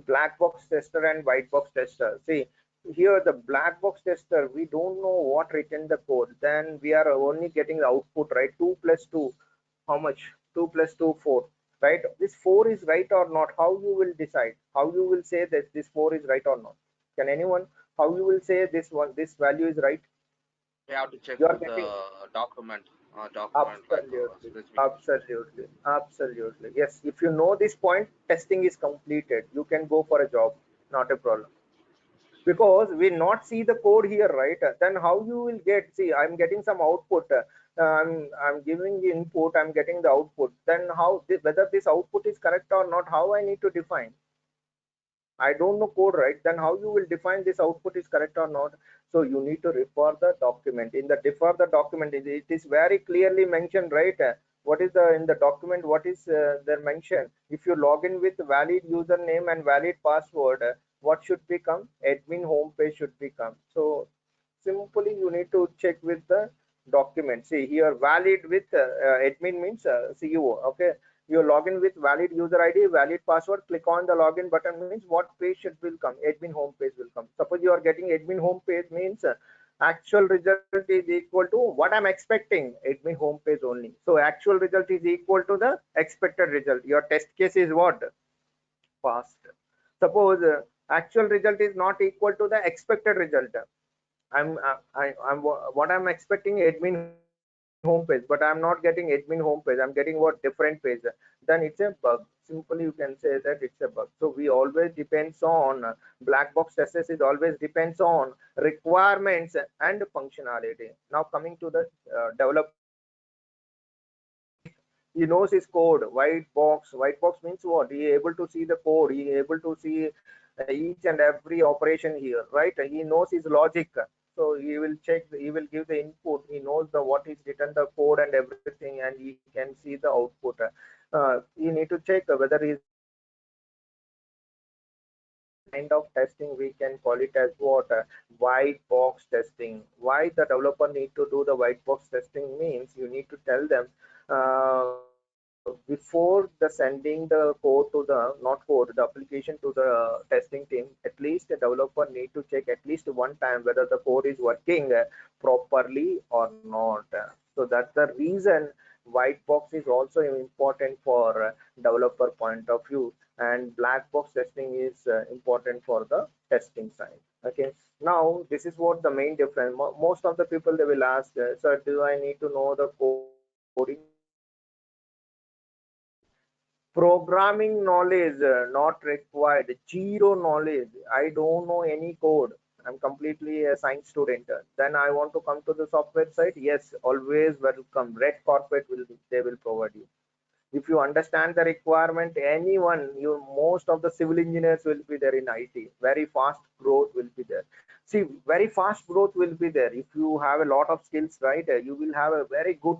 black box tester and white box tester? See, here the black box tester, we don't know what written the code. Then we are only getting the output, right? 2 plus 2, how much? 2 plus 2, 4, right? This 4 is right or not? How you will decide? How you will say that this 4 is right or not? Can anyone, how you will say this one, this value is right? We have to check You are with the getting document like absolutely, specification. absolutely, absolutely. Yes, if you know this point, testing is completed. You can go for a job, not a problem. Because we not see the code here, right? Then how you will get? See, I'm getting some output. I'm giving the input. I'm getting the output. Then how whether this output is correct or not? How I need to define? I don't know code, right? Then how you will define this output is correct or not? So you need to refer the document. In the refer the document, it is very clearly mentioned, right? What is the in the document? What is there mentioned? If you log in with valid username and valid password, what should become? Admin homepage should become. So simply you need to check with the document. See here, valid with admin means CEO. Okay, you log in with valid user ID, valid password, click on the login button means what page should will come? Admin home page will come. Suppose you are getting admin home page means actual result is equal to what I'm expecting, admin home page only. So actual result is equal to the expected result. Your test case is what? Passed. Suppose actual result is not equal to the expected result. I'm what I'm expecting admin homepage, but I'm not getting admin homepage. I'm getting what? Different page. Then it's a bug. Simply you can say that it's a bug. So we always depends on black box tests is always depends on requirements and functionality. Now coming to the developer point of view, if he knows his code, white box means what? He able to see the code, he able to see each and every operation here, right? He knows his logic, so he will check, he will give the input, he knows the what is written the code and everything, and he can see the output. You need to check whether he is getting the output or not. So this kind of testing we can call it as what? White box testing. Why the developer need to do the white box testing means you need to tell them before the sending the code to the not code the application to the testing team. At least a developer need to check at least one time whether the code is working properly or not. So that's the reason white box is also important for developer point of view, and black box testing is important for the testing side. Okay, now this is what the main difference. Most of the people they will ask, sir, do I need to know the coding? Yes, absolutely. Programming knowledge not required. Zero knowledge. I don't know any code. I'm completely a science student. Then I want to come to the software side. Yes, always welcome. Red carpet will they will provide you. If you understand the requirement, anyone, you most of the civil engineers will be there in IT. Very fast growth will be there. See, very fast growth will be there. If you have a lot of skills, right, you will have a very good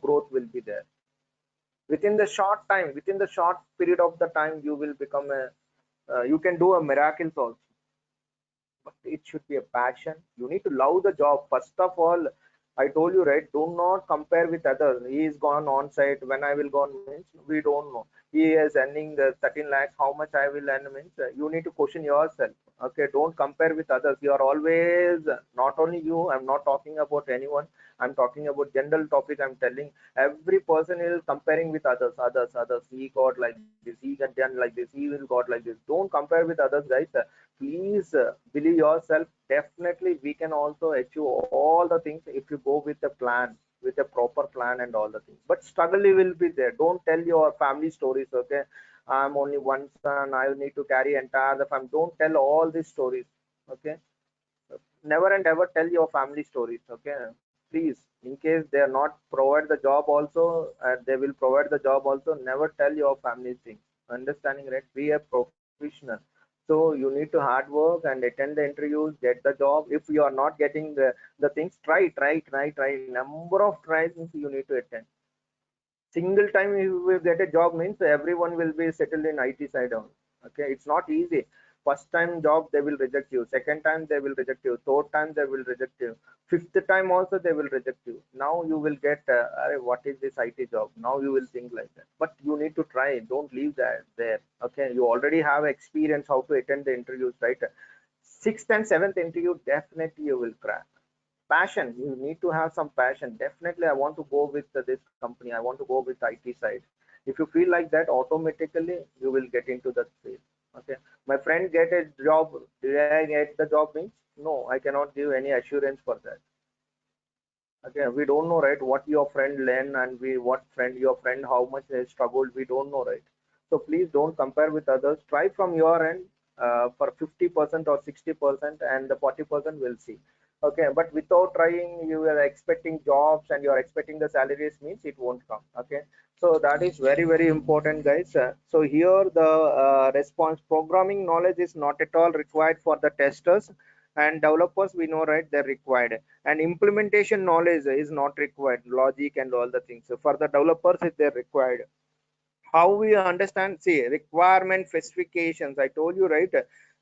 growth will be there. Within the short time, within the short period of the time, you will become a you can do a miracles also, but it should be a passion. You need to love the job first of all. I told you, right, do not compare with others. He is gone on site, when I will go on means we don't know. He is earning 13 lakhs, how much I will earn means you need to question yourself. Okay, don't compare with others. You are always, not only you, I'm not talking about anyone, I'm talking about general topic. I'm telling every person is comparing with others. He got like this, he got done like this, he will got like this. Don't compare with others, guys. Please believe yourself. Definitely we can also achieve all the things if you go with a plan, with a proper plan and all the things. But struggle will be there. Don't tell your family stories. Okay, I'm only one son, I need to carry entire the family. Don't tell all these stories. Okay, never and ever tell your family stories. Okay, please, in case they are not provide the job also, they will provide the job also, never tell your family things. Understanding, right? Be a professional. So you need to hard work and attend the interviews, get the job. If you are not getting the things, try number of tries means you need to attend. Single time you will get a job means everyone will be settled in IT side on. Okay, it's not easy. First time job they will reject you, second time they will reject you, third time they will reject you, fifth time also they will reject you. Now you will get what is this IT job? Now you will think like that, but you need to try. Don't leave that there. Okay, you already have experience how to attend the interviews, right? Sixth and seventh interview definitely you will crack. Passion, you need to have some passion. Definitely I want to go with this company, I want to go with IT side. If you feel like that, automatically you will get into that field. Okay, my friend get a job, did I get the job means no, I cannot give any assurance for that. Okay, we don't know, right, what your friend learn, and we what friend your friend how much they struggled, we don't know, right? So please don't compare with others. Try from your end for 50% or 60%, and the 40% will see. Okay, but without trying, you are expecting jobs and you are expecting the salaries means it won't come. Okay, so that is very very important, guys. So here the response programming knowledge is not at all required for the testers, and developers we know, right, they're required, and implementation knowledge is not required, logic and all the things. So for the developers they're required. How we understand, see, requirement specifications, I told you, right,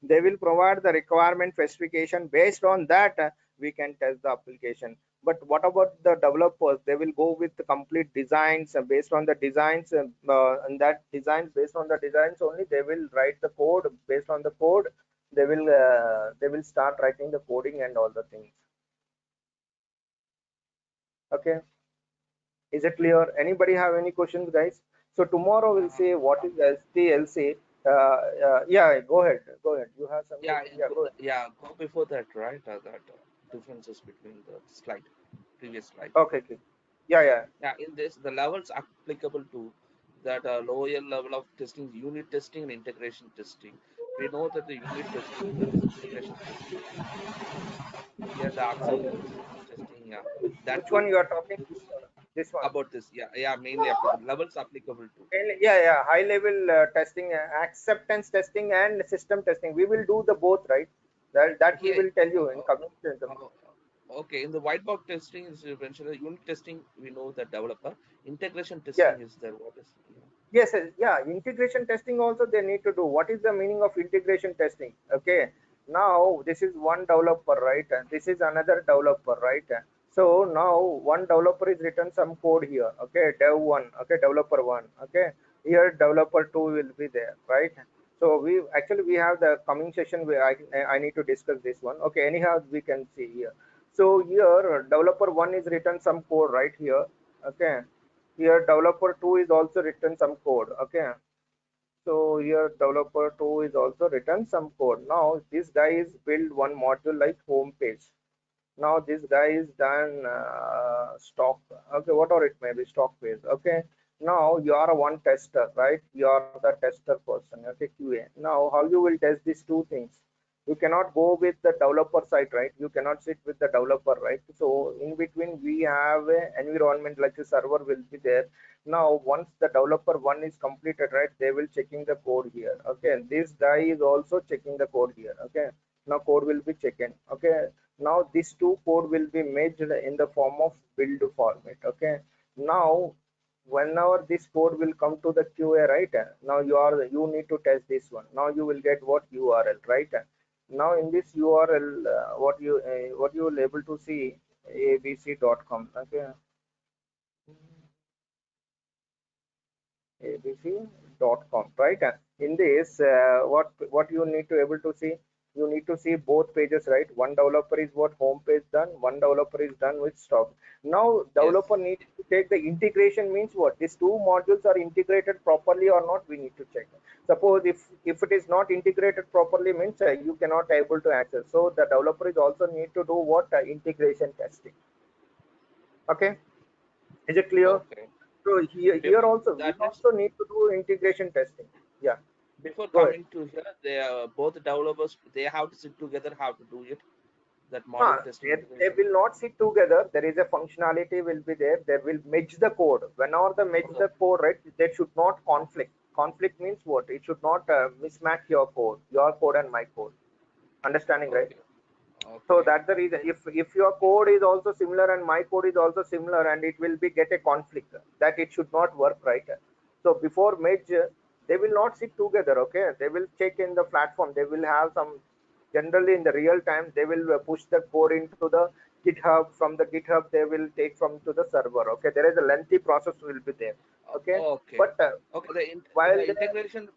they will provide the requirement specification, based on that we can test the application. But what about the developers? They will go with the complete designs, based on the designs, and that designs, based on the designs only they will write the code. Based on the code they will start writing the coding and all the things. Okay, is it clear? Anybody have any questions, guys? So tomorrow we'll say what is STLC. Yeah, go ahead, you have some Yeah, question? Yeah, go ahead. yeah, go before that, right? That differences between the slide, previous slide. Okay, okay. Yeah, yeah. Yeah, in this, the levels applicable to that lower level of testing, unit testing and integration testing. We know that the unit testing, there is integration testing. Here, the acceptance testing, yeah, that Which too. one you are talking? This one. About this, yeah, yeah, mainly applicable, levels applicable to. Yeah, yeah. High level testing, acceptance testing, and system testing. We will do the both, right? That we Here, will tell you in coming. okay, in the white box testing is mentioned, unit testing, we know the developer. Integration Yeah. testing is there. What is, yeah. Yes, yes, yeah. Integration testing also they need to do. What is the meaning of integration testing? Okay. Now this is one developer, right? And this is another developer, right? So now one developer is written some code here. Okay, dev one. Okay, developer one. Okay. Here developer two will be there, right? So we have the coming session where I need to discuss this one. Okay. Anyhow, we can see here. So here developer one is written some code right here. Okay, here developer 2 is also written some code. Okay, so here developer 2 is also written some code. Now this guy is build one module like home page. Now this guy is done stock. Okay, whatever it may be, stock page. Okay, now you are one tester, right? You are the tester person. Okay, QA. Now how you will test these two things? You cannot go with the developer side, right? You cannot sit with the developer, right? So in between we have a environment like a server will be there. Now once the developer one is completed, right, they will checking the code here. Okay, this guy is also checking the code here. Okay, now code will be checking. Okay, now these two code will be merged in the form of build format. Okay, now whenever this code will come to the QA, right, now you need to test this one. Now you will get what URL, right? Now in this URL, what you will able to see abc.com. Okay, abc.com, right? In this, what you need to able to see, you need to see both pages, right? One developer is what home page done, one developer is done with stock. Now Yes. developer needs to take the integration means what these two modules are integrated properly or not, we need to check. Suppose if it is not integrated properly means you cannot able to access. So the developer is also need to do what integration testing. Okay, is it clear? Okay. So here Before also we that means, also need to do integration testing. Yeah, before go ahead. coming to here, they are both developers. They have to sit together. How to do it? That Huh, module testing they integration. will not sit together. There is a functionality will be there. They will merge the code. Whenever they merge Okay. the code, right, they should not conflict. Conflict means what? It should not mismatch your code and my code. Understanding, right? Okay. So Okay. that's the reason. If your code is also similar and my code is also similar, and it will be get a conflict, that it should not work, right? So before merge, they will not sit together. Okay, they will check in the platform. They will have some, generally in the real time they will push the code into the GitHub. From the GitHub they will take from to the server. Okay, there is a lengthy process will be there. Okay, Okay. but Okay. while The they, integration.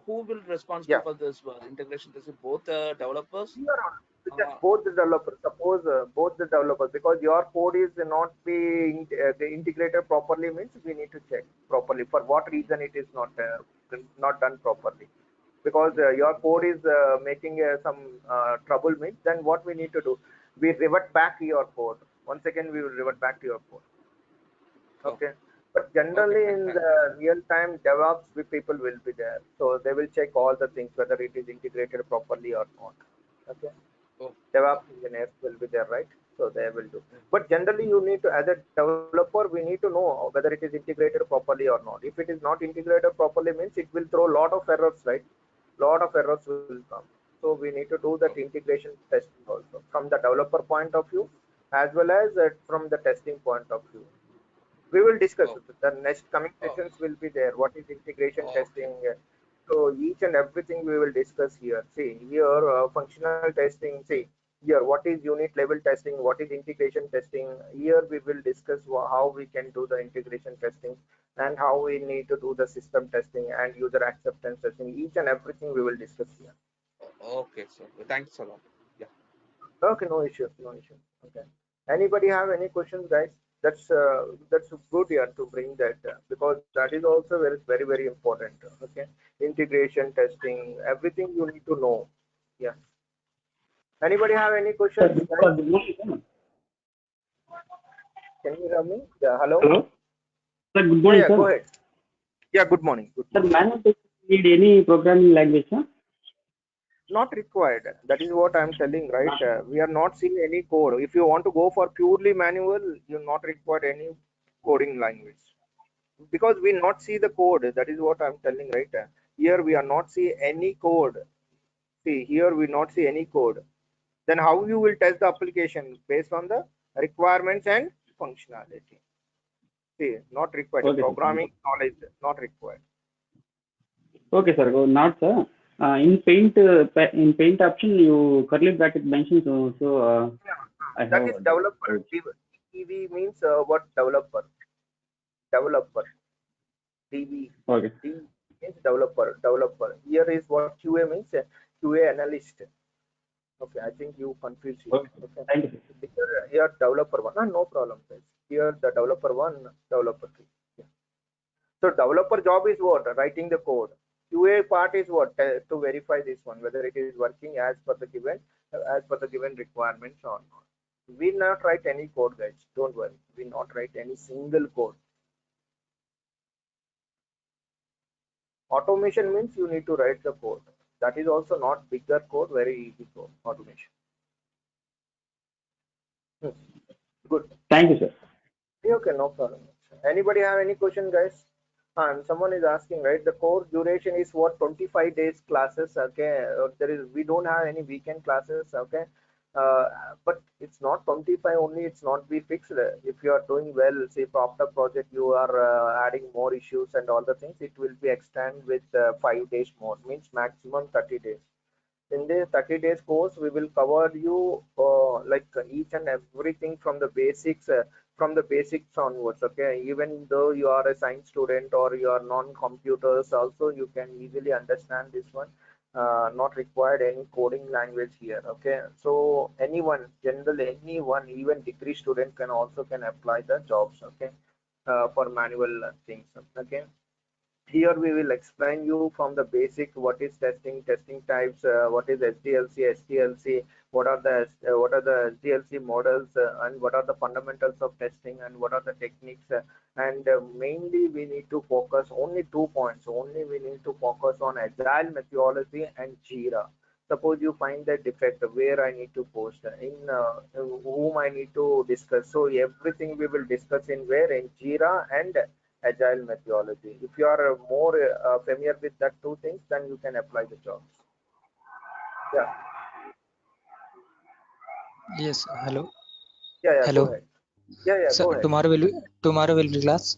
Who will responsible yeah, for this integration? Is it both developers? here on because Uh, both the developers, suppose both the developers, because your code is not being the integrated properly means we need to check properly for what reason it is not not done properly. because your code is making some trouble means, then what we need to do, we revert back to your code. Once again we will revert back to your code. Oh, Okay, but okay, generally fine. in the real time DevOps, people will be there, so they will check all the things whether it is integrated properly or not. Okay, Oh, DevOps okay. engineers will be there, right? So they will do. Mm. But generally, you need to, as a developer, we need to know whether it is integrated properly or not. If it is not integrated properly, means it will throw a lot of errors, right? Lot of errors will come. So we need to do that Oh, integration testing also from the developer point of view, as well as from the testing point of view. We will discuss oh, it. The next coming oh, sessions will be there. What is integration okay. testing? So each and everything we will discuss here. See here, functional testing. See here, what is unit level testing? What is integration testing? Here we will discuss how we can do the integration testing and how we need to do the system testing and user acceptance testing. Each and everything we will discuss here. Okay, so thanks a lot. Yeah. Okay, no issues, no issues. Okay. Anybody have any questions, guys? That's good here to bring that because that is also very important. Okay, integration testing, everything you need to know. Yeah. Anybody have any Sir, questions, guys? good morning, sir. Can you hear me? Yeah. Hello. Hello. Sir, good Yeah, morning, yeah. Go sir. ahead. Yeah. Good morning. Good Sir, morning. manual testing need any programming language, sir? Not required. That is what I'm telling, right? Not. We are not seeing any code. If you want to go for purely manual, you not require any coding language. Because we not see the code, that is what I'm telling, right? Here we are not see any code. See here we not see any code, then how you will test the application based on the requirements and functionality? See, not required, a Okay, sir. Thank you. programming knowledge not required. Okay, sir. Go not, sir. In Paint option, you curly bracket mentioned, Yeah, I that have is that developer. doubt. DV means what? Developer. DB. Okay. D means developer. Here is what QA means, QA analyst. Okay, I think you confused here. Okay, sir. Okay. Thank you, sir. Here developer one. No problem, guys. Here the developer one, developer two. Yeah. So developer job is what? Writing the code. QA part is what? To verify this one, whether it is working as per the given requirements or not. We not write any code, guys. Don't worry. We not write any single code. Automation means you need to write the code. That is also not bigger code, very easy code. Automation. Hmm. Good. Thank you, sir. Yeah, okay, no problem. Anybody have any question, guys? And someone is asking, right? The course duration is what, 25 days classes. Okay, there is, we don't have any weekend classes. Okay, uh, but it's not 25 only. It's not be fixed. If you are doing well, say for after project you are adding more issues and all the things, it will be extend with 5 days more. Means maximum 30 days. In this 30 days course we will cover you like each and everything from the basics onwards. Okay, even though you are a science student or you are non-computers also, you can easily understand this one. Not required any coding language here. Okay, so anyone, generally anyone, even degree student can also can apply the jobs. Okay, for manual things. Okay, here we will explain you from the basic what is testing types, what is SDLC, STLC, what are the SDLC models, and what are the fundamentals of testing and what are the techniques, and mainly we need to focus only 2 points. Only we need to focus on agile methodology and Jira. Suppose you find that defect, where I need to post, in whom I need to discuss. So everything we will discuss in where, in Jira and agile methodology. If you are more familiar with that two things, then you can apply the jobs. Yeah, Yes. Hello. yeah, go Hello. ahead. Yeah, So go ahead. tomorrow will be class.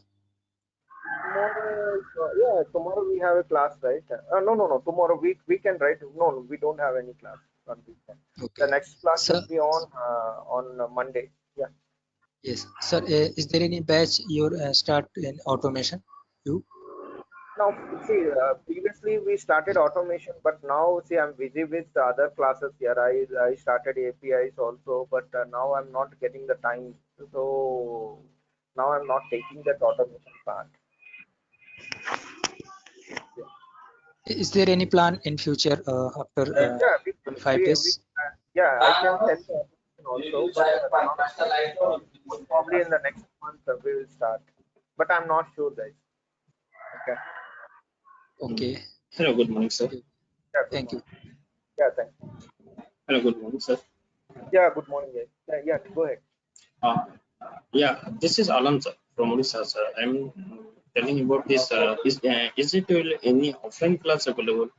Tomorrow, yeah, tomorrow we have a class, right? No. Tomorrow we can, right? No, we don't have any class on weekend. The Okay. next class So will be on Monday. Yeah. yes, sir. Is there any batch you start in automation? You? Now, see, previously we started automation, but now, see, I'm busy with the other classes here. I started APIs also, but now I'm not getting the time. So now I'm not taking that automation part. Yeah. Is there any plan in future after Yeah, 5 days? yeah, I can tell you also, but not probably in the next month we will start. But I'm not sure, guys. Okay. Okay. Hello, good morning, sir. Yeah, good Thank you. morning. Yeah, thanks. Hello, good morning, sir. Yeah, good morning, guys. Yeah, go ahead. Yeah, this is Alam, sir, from Odisha, sir. I'm telling about this. Is it any offline class available?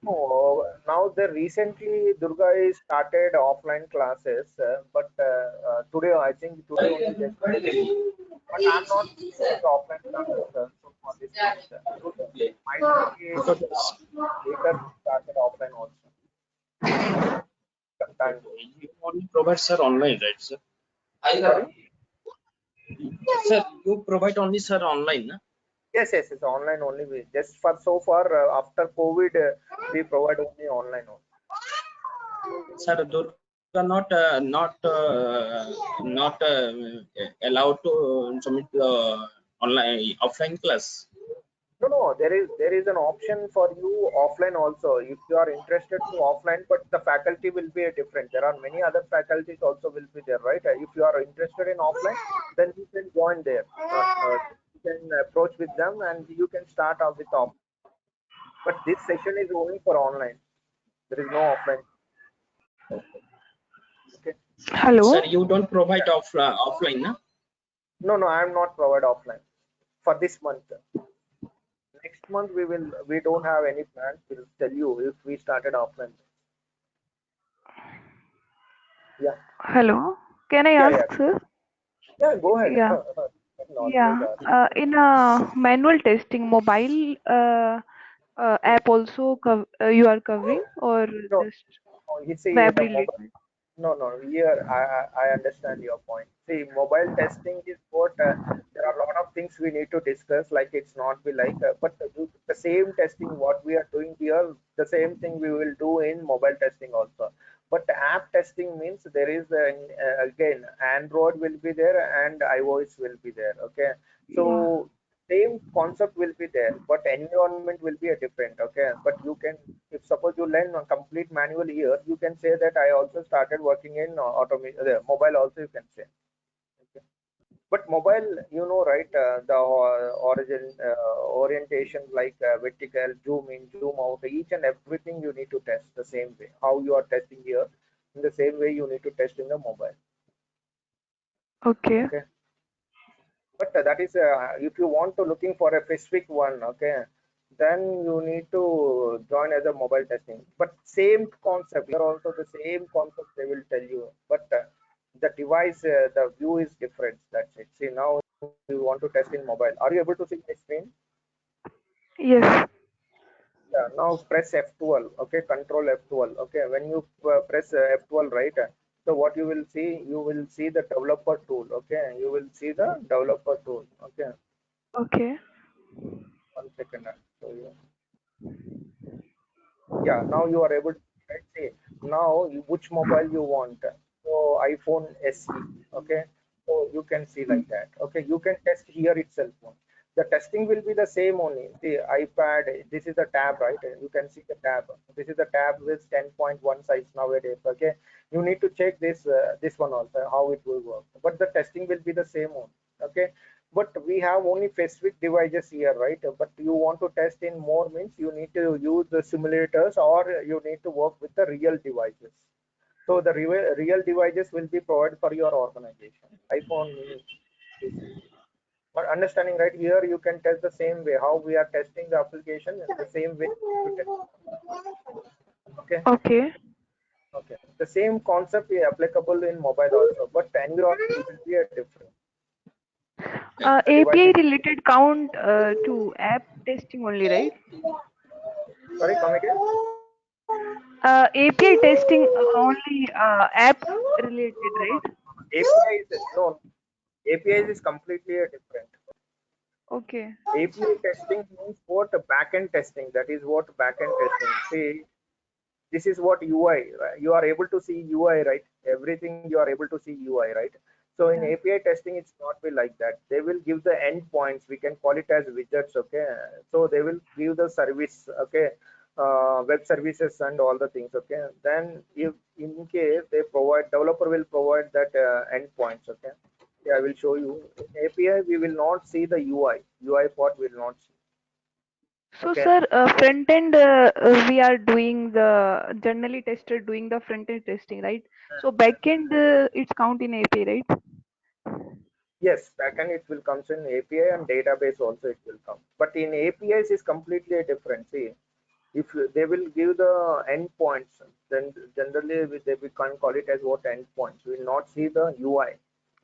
Oh, now the recently Durga is started offline classes, but today I think today only they started. But I'm not seeing any offline classes so for this month. Might be Because later started offline also. Sometime. you only provide, sir, online, right, sir? Sorry? Sir, you provide only, sir, online, na? Yes, it's online only. We just for so far after COVID, we provide only online only. Sir, Durga not allowed to submit online offline class. No, there is an option for you offline also if you are interested to offline, but the faculty will be a different. There are many other faculties also will be there, right? If you are interested in offline, then you can join there. You can approach with them and you can start off with offline. But this session is only for online. There is no offline. Okay. Sir, Hello. you don't provide offline, na? No, I am not provide offline for this month. Next month we don't have any plans. We'll tell you if we started offline. Yeah. Hello. Can I Yeah. ask, sir? Yeah, go ahead. Yeah. Always Yeah. ask. In manual testing, mobile app also you are covering, or No, just you see web the mobile. related? No. Here I understand your point. See, mobile testing is what there are a lot of things we need to discuss. Like it's not be like, but the same testing what we are doing here, the same thing we will do in mobile testing also. But app testing means there is again Android will be there and iOS will be there. Okay, Yeah. so same concept will be there, but environment will be a different. Okay, but you can if suppose you learn a complete manual here, you can say that I also started working in automation, mobile also you can say. Okay. But mobile, you know, right? The orientation like vertical, zoom in, zoom out, each and everything you need to test the same way. How you are testing here, in the same way you need to test in the mobile. Okay. Okay. But that is if you want to looking for a specific one, okay, then you need to join as a mobile testing. But same concept here also the same concept they will tell you. But the device, the view is different. That's it. See now you want to test in mobile. Are you able to see my screen? Yes. Yeah. Now press F12. Okay, Control F12. Okay, when you press F12, right? So what you will see the developer tool. Okay, you will see the developer tool. Okay. Okay. 1 second, I'll show you. Yeah, now you are able to right, see now which mobile you want. So iPhone SE, okay. So you can see like that. Okay, you can test here itself. The testing will be the same only. See iPad, this is the tab, right? You can see the tab. This is the tab with 10.1 size nowadays. Okay, you need to check this one also how it will work. But the testing will be the same one. Okay, but we have only specific devices here, right? But you want to test in more means you need to use the simulators or you need to work with the real devices. So the real devices will be provided for your organization. iPhone mini is but understanding right here you can test the same way how we are testing the application in the same way to test. Okay. Okay. Okay, the same concept is applicable in mobile also, but environment will be a different. The device API is related count to app testing only, right? sorry, come again. API testing only app related, No, right? API is no APIs is completely a different. Okay. API testing means what backend testing. That is what backend testing. See, this is what UI. You are able to see UI, right? Everything you are able to see UI, right? So in API testing, it's not be like that. They will give the endpoints. We can call it as widgets. Okay. So they will give the service. Okay. Web services and all the things. Okay. Then if in case they provide, developer will provide that endpoints. Okay. Yeah, I will show you. In API, we will not see the UI. UI part will not see. So, Okay. sir, front end, we are doing the generally tester doing the front end testing, right? So back end, it's count in API, right? Yes, backend it will comes in API and database also it will come. But in APIs is completely different. See, if they will give the endpoints, then generally they we can call it as what endpoints. We will not see the UI.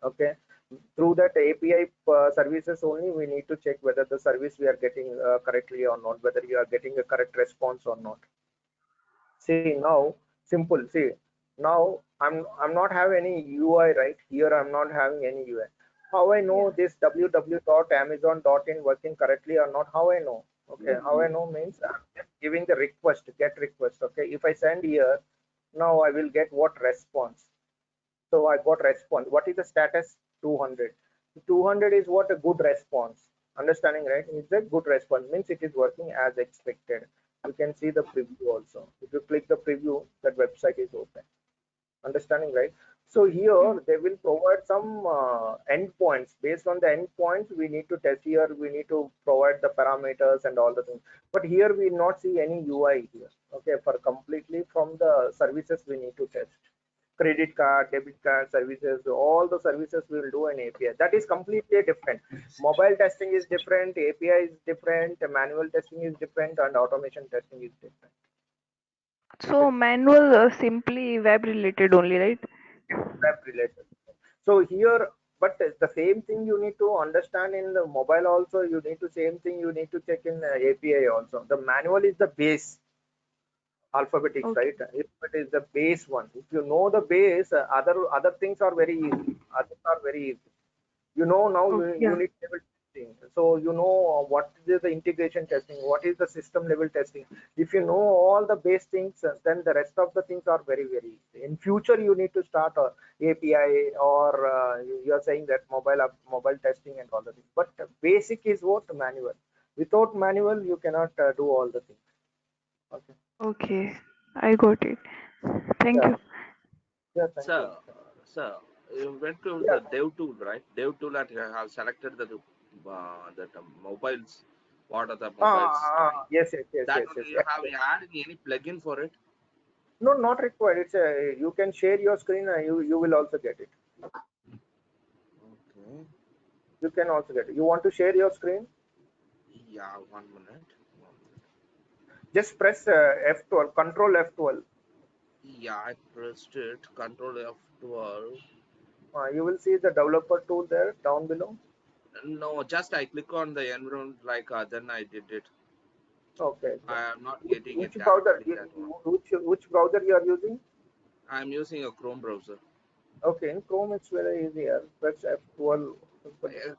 Okay, through that API services only we need to check whether the service we are getting correctly or not, whether you are getting a correct response or not. See now, simple. See now, I'm not having any UI right here. I'm not having any UI. How I know Yeah. this www.amazon.in working correctly or not? How I know? Okay, how I know means I'm just giving the request, get request. Okay, if I send here, now I will get what response. So I got response. What is the status? 200. 200 is what a good response. Understanding, right? It's a good response. Means it is working as expected. You can see the preview also. If you click the preview, that website is open. Understanding, right? So Hmm. here they will provide some endpoints. Based on the endpoints, we need to test here. We need to provide the parameters and all the things. But here we not see any UI here. Okay, for completely from the services we need to test. Credit card, debit card services, all the services we will do in API. That is completely different. Mobile testing is different, API is different, manual testing is different, and automation testing is different. Okay, So manual, simply web related only, right? web related. So here, but the same thing you need to understand in the mobile also. You need to same thing you need to check in API also. The manual is the base alphabetics, Okay. right? If it is the base one, if you know the base, other things are very easy. Others are very easy. You know now Okay. Yeah. unit level testing, so you know what is the integration testing, what is the system level testing. If you know all the base things, then the rest of the things are very very easy. In future you need to start a API, or you are saying that mobile testing and all the things, but basic is what manual. Without manual you cannot do all the things. Okay. Okay. I got it. Thank Yeah. you. Yeah, thank you. Sir, sir, you went to Yeah. the dev tool, right? Dev tool that you have selected that mobiles. What are the mobiles type? Yes, yes, yes, That yes, one yes. you have you added any plugin for it? No, not required. It's a, you can share your screen. You will also get it. Okay. You can also get it. You want to share your screen? Yeah, 1 minute. 1 minute. Just press F12, Control F12. Yeah, I pressed it. Control F12. You will see the developer tool there down below. No, just I click on the environment like then I did it. Okay. Okay. I am not getting Which it browser? directly that one. Which browser you are using? I'm using a Chrome browser. Okay, in Chrome it's very easy. Press F12.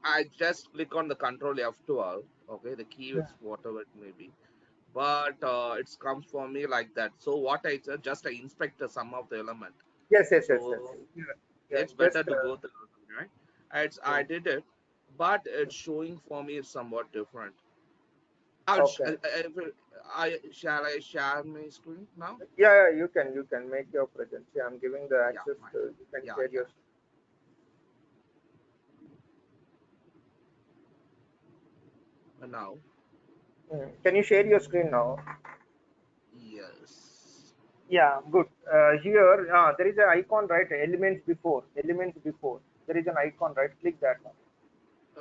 I just click on the control F12. Okay, the keywords, whatever it may be. But it comes for me like that. So what I said, just I inspect the sum of the element. Yes, yes, yes, yes. So Yeah, yeah. it's better Just to go through, right? I yeah. did it, but it's showing for me is somewhat different. I'll sh- Okay. shall I share my screen now? Yeah, yeah. You can make your presence. Yeah, I'm giving the Yeah, access. fine. You can Yeah, share yeah. your. Now, Can you share your screen now? yes. Yeah, good. Here, there is an icon, right? Elements before. Elements before. There is an icon, right? Click that one.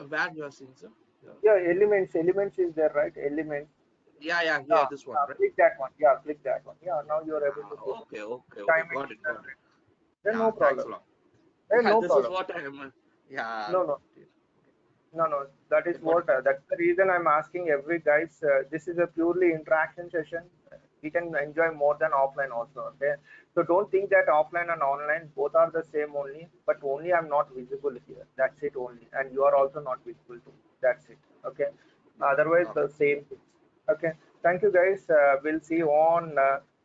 Where you are seeing, sir? Yeah, Yeah, elements. Elements is there, right? Elements. yeah, here, this one, right? Click that one. Yeah, click that one. Yeah, now you are able to Yeah, see. okay. Time Got it, got it. it. Then Yeah, no thanks problem. a lot. Then Yeah, no this is problem. what I am. Yeah, No, no. okay. No, no, that is I got it, what. got it. That's the reason I'm asking every guys. This is a purely interaction session. We can enjoy more than offline also. Okay, so don't think that offline and online both are the same only. But only I'm not visible here. That's it only, and you are also not visible too. That's it. Okay. Otherwise, Okay. the same things. Okay. Thank you, guys. We'll see you on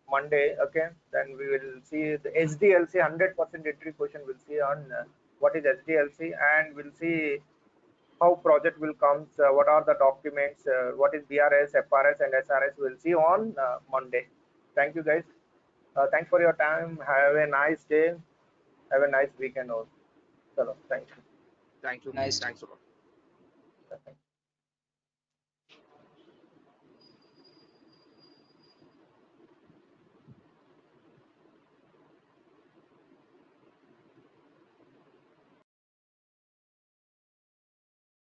Monday. Okay. Then we will see the SDLC 100% entry question. We'll see on what is SDLC, and we'll see how project will come, what are the documents, what is BRS, FRS, and SRS. We'll see on Monday. Thank you, guys. Thanks for your time. Have a nice day. Have a nice weekend also. Chalo, thank you. Thank you. Nice. Thanks a lot. Thank you.